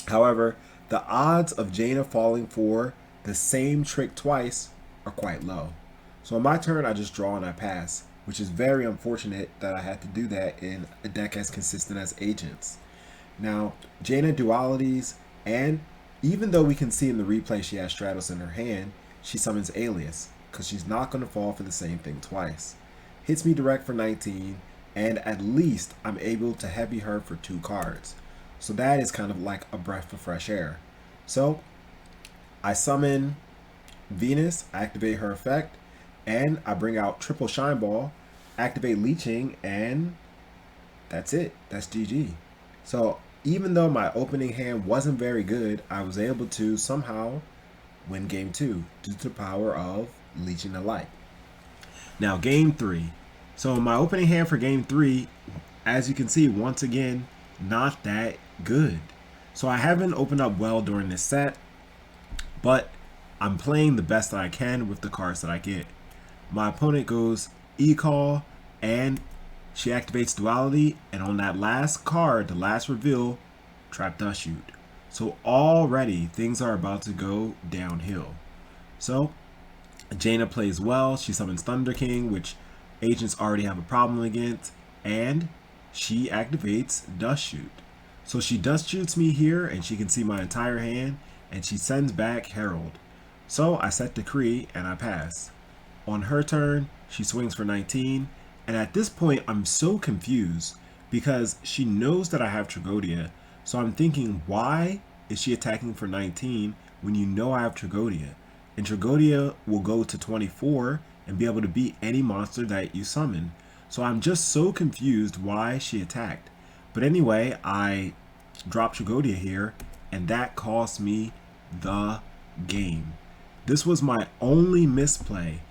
However, the odds of Jaina falling for the same trick twice are quite low. So on my turn, I just draw and I pass, which is very unfortunate that I had to do that in a deck as consistent as Agents. Now, Jaina dualities, and even though we can see in the replay she has Stratos in her hand, she summons Alias, because she's not going to fall for the same thing twice. Hits me direct for 19, and at least I'm able to heavy her for 2 cards. So that is kind of like a breath of fresh air. So I summon Venus, activate her effect, and I bring out triple Shine Ball, activate Leeching, and that's it. That's GG. So even though my opening hand wasn't very good, I was able to somehow win game 2 due to the power of Leeching the Light. Now game 3. So my opening hand for game 3, as you can see, once again, not that good. So I haven't opened up well during this set, but I'm playing the best that I can with the cards that I get. My opponent goes E-Call, and she activates Duality, and on that last card, the last reveal, Trap Dust Shoot. So already things are about to go downhill. So Jaina plays well. She summons Thunder King, which Agents already have a problem against, and she activates Dust Shoot. So she Dust Shoots me here, and she can see my entire hand, and she sends back Herald. So I set Decree, and I pass. On her turn, she swings for 19, and at this point, I'm so confused because she knows that I have Tragodia. So I'm thinking, why is she attacking for 19 when you know I have Tragodia? And Tragodia will go to 24 and be able to beat any monster that you summon. So I'm just so confused why she attacked. But anyway, I dropped Tragodia here, and that cost me the game. This was my only misplay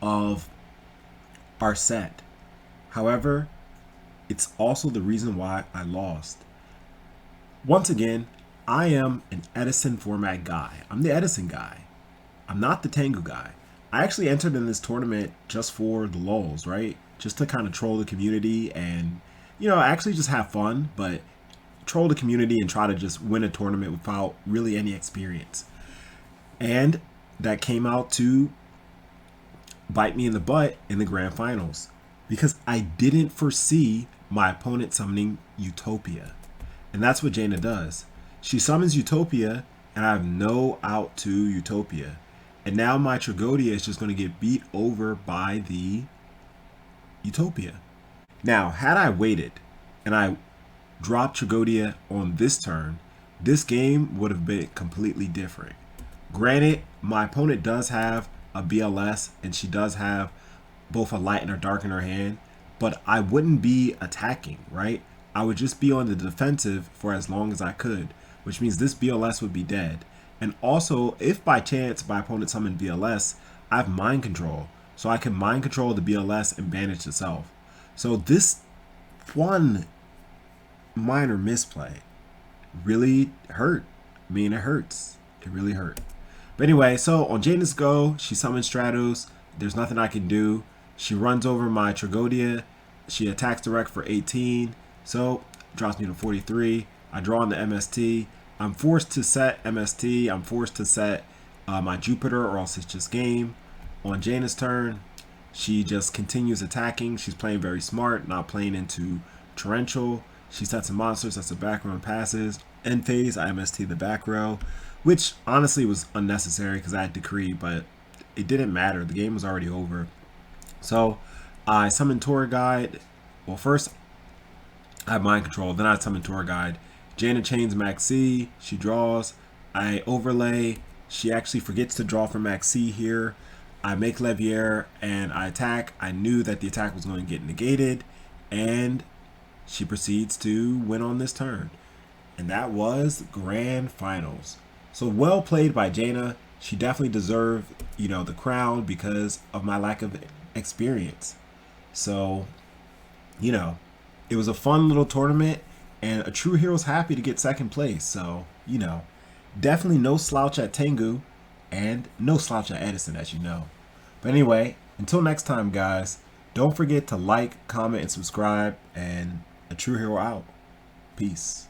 of our set. However, it's also the reason why I lost. Once again, I am an Edison format guy. I'm the Edison guy. I'm not the Tengu guy. I actually entered in this tournament just for the lulz, right? Just to kind of troll the community and, you know, actually just have fun, but troll the community and try to just win a tournament without really any experience. And that came out to bite me in the butt in the grand finals because I didn't foresee my opponent summoning Utopia. And that's what Jaina does. She summons Utopia, and I have no out to Utopia. And now my Tragodia is just going to get beat over by the Utopia. Now, had I waited and I dropped Tragodia on this turn, this game would have been completely different. Granted, my opponent does have a BLS and she does have both a light and a dark in her hand, but I wouldn't be attacking, right? I would just be on the defensive for as long as I could, which means this BLS would be dead. And also, if by chance my opponent summoned BLS, I have mind control. So I can mind control the BLS and banish itself. So this one minor misplay really hurt. I mean, it hurts. It really hurt. But anyway, so on Jaina's go, she summons Stratos. There's nothing I can do. She runs over my Tragodia. She attacks direct for 18. So drops me to 43. I draw on the MST. I'm forced to set MST. I'm forced to set my Jupiter, or else it's just game. On Jaina's turn, she just continues attacking. She's playing very smart, not playing into Torrential. She sets some monsters, sets the back row and passes. End phase, I MST the back row, which honestly was unnecessary because I had Decree, but it didn't matter. The game was already over. So I summon Tour Guide. Well, first I have Mind Control, then I summon Tour Guide. Jaina chains Maxi. She draws. I overlay. She actually forgets to draw for Maxi here. I make Levier and I attack. I knew that the attack was going to get negated, and she proceeds to win on this turn. And that was Grand Finals. So well played by Jaina. She definitely deserved, the crown because of my lack of experience. So, it was a fun little tournament, and ATrueHero's happy to get second place. So, definitely no slouch at Tengu, and no slouch at Edison, as you know. But anyway, until next time, guys, don't forget to like, comment, and subscribe, and ATrueHero out. Peace.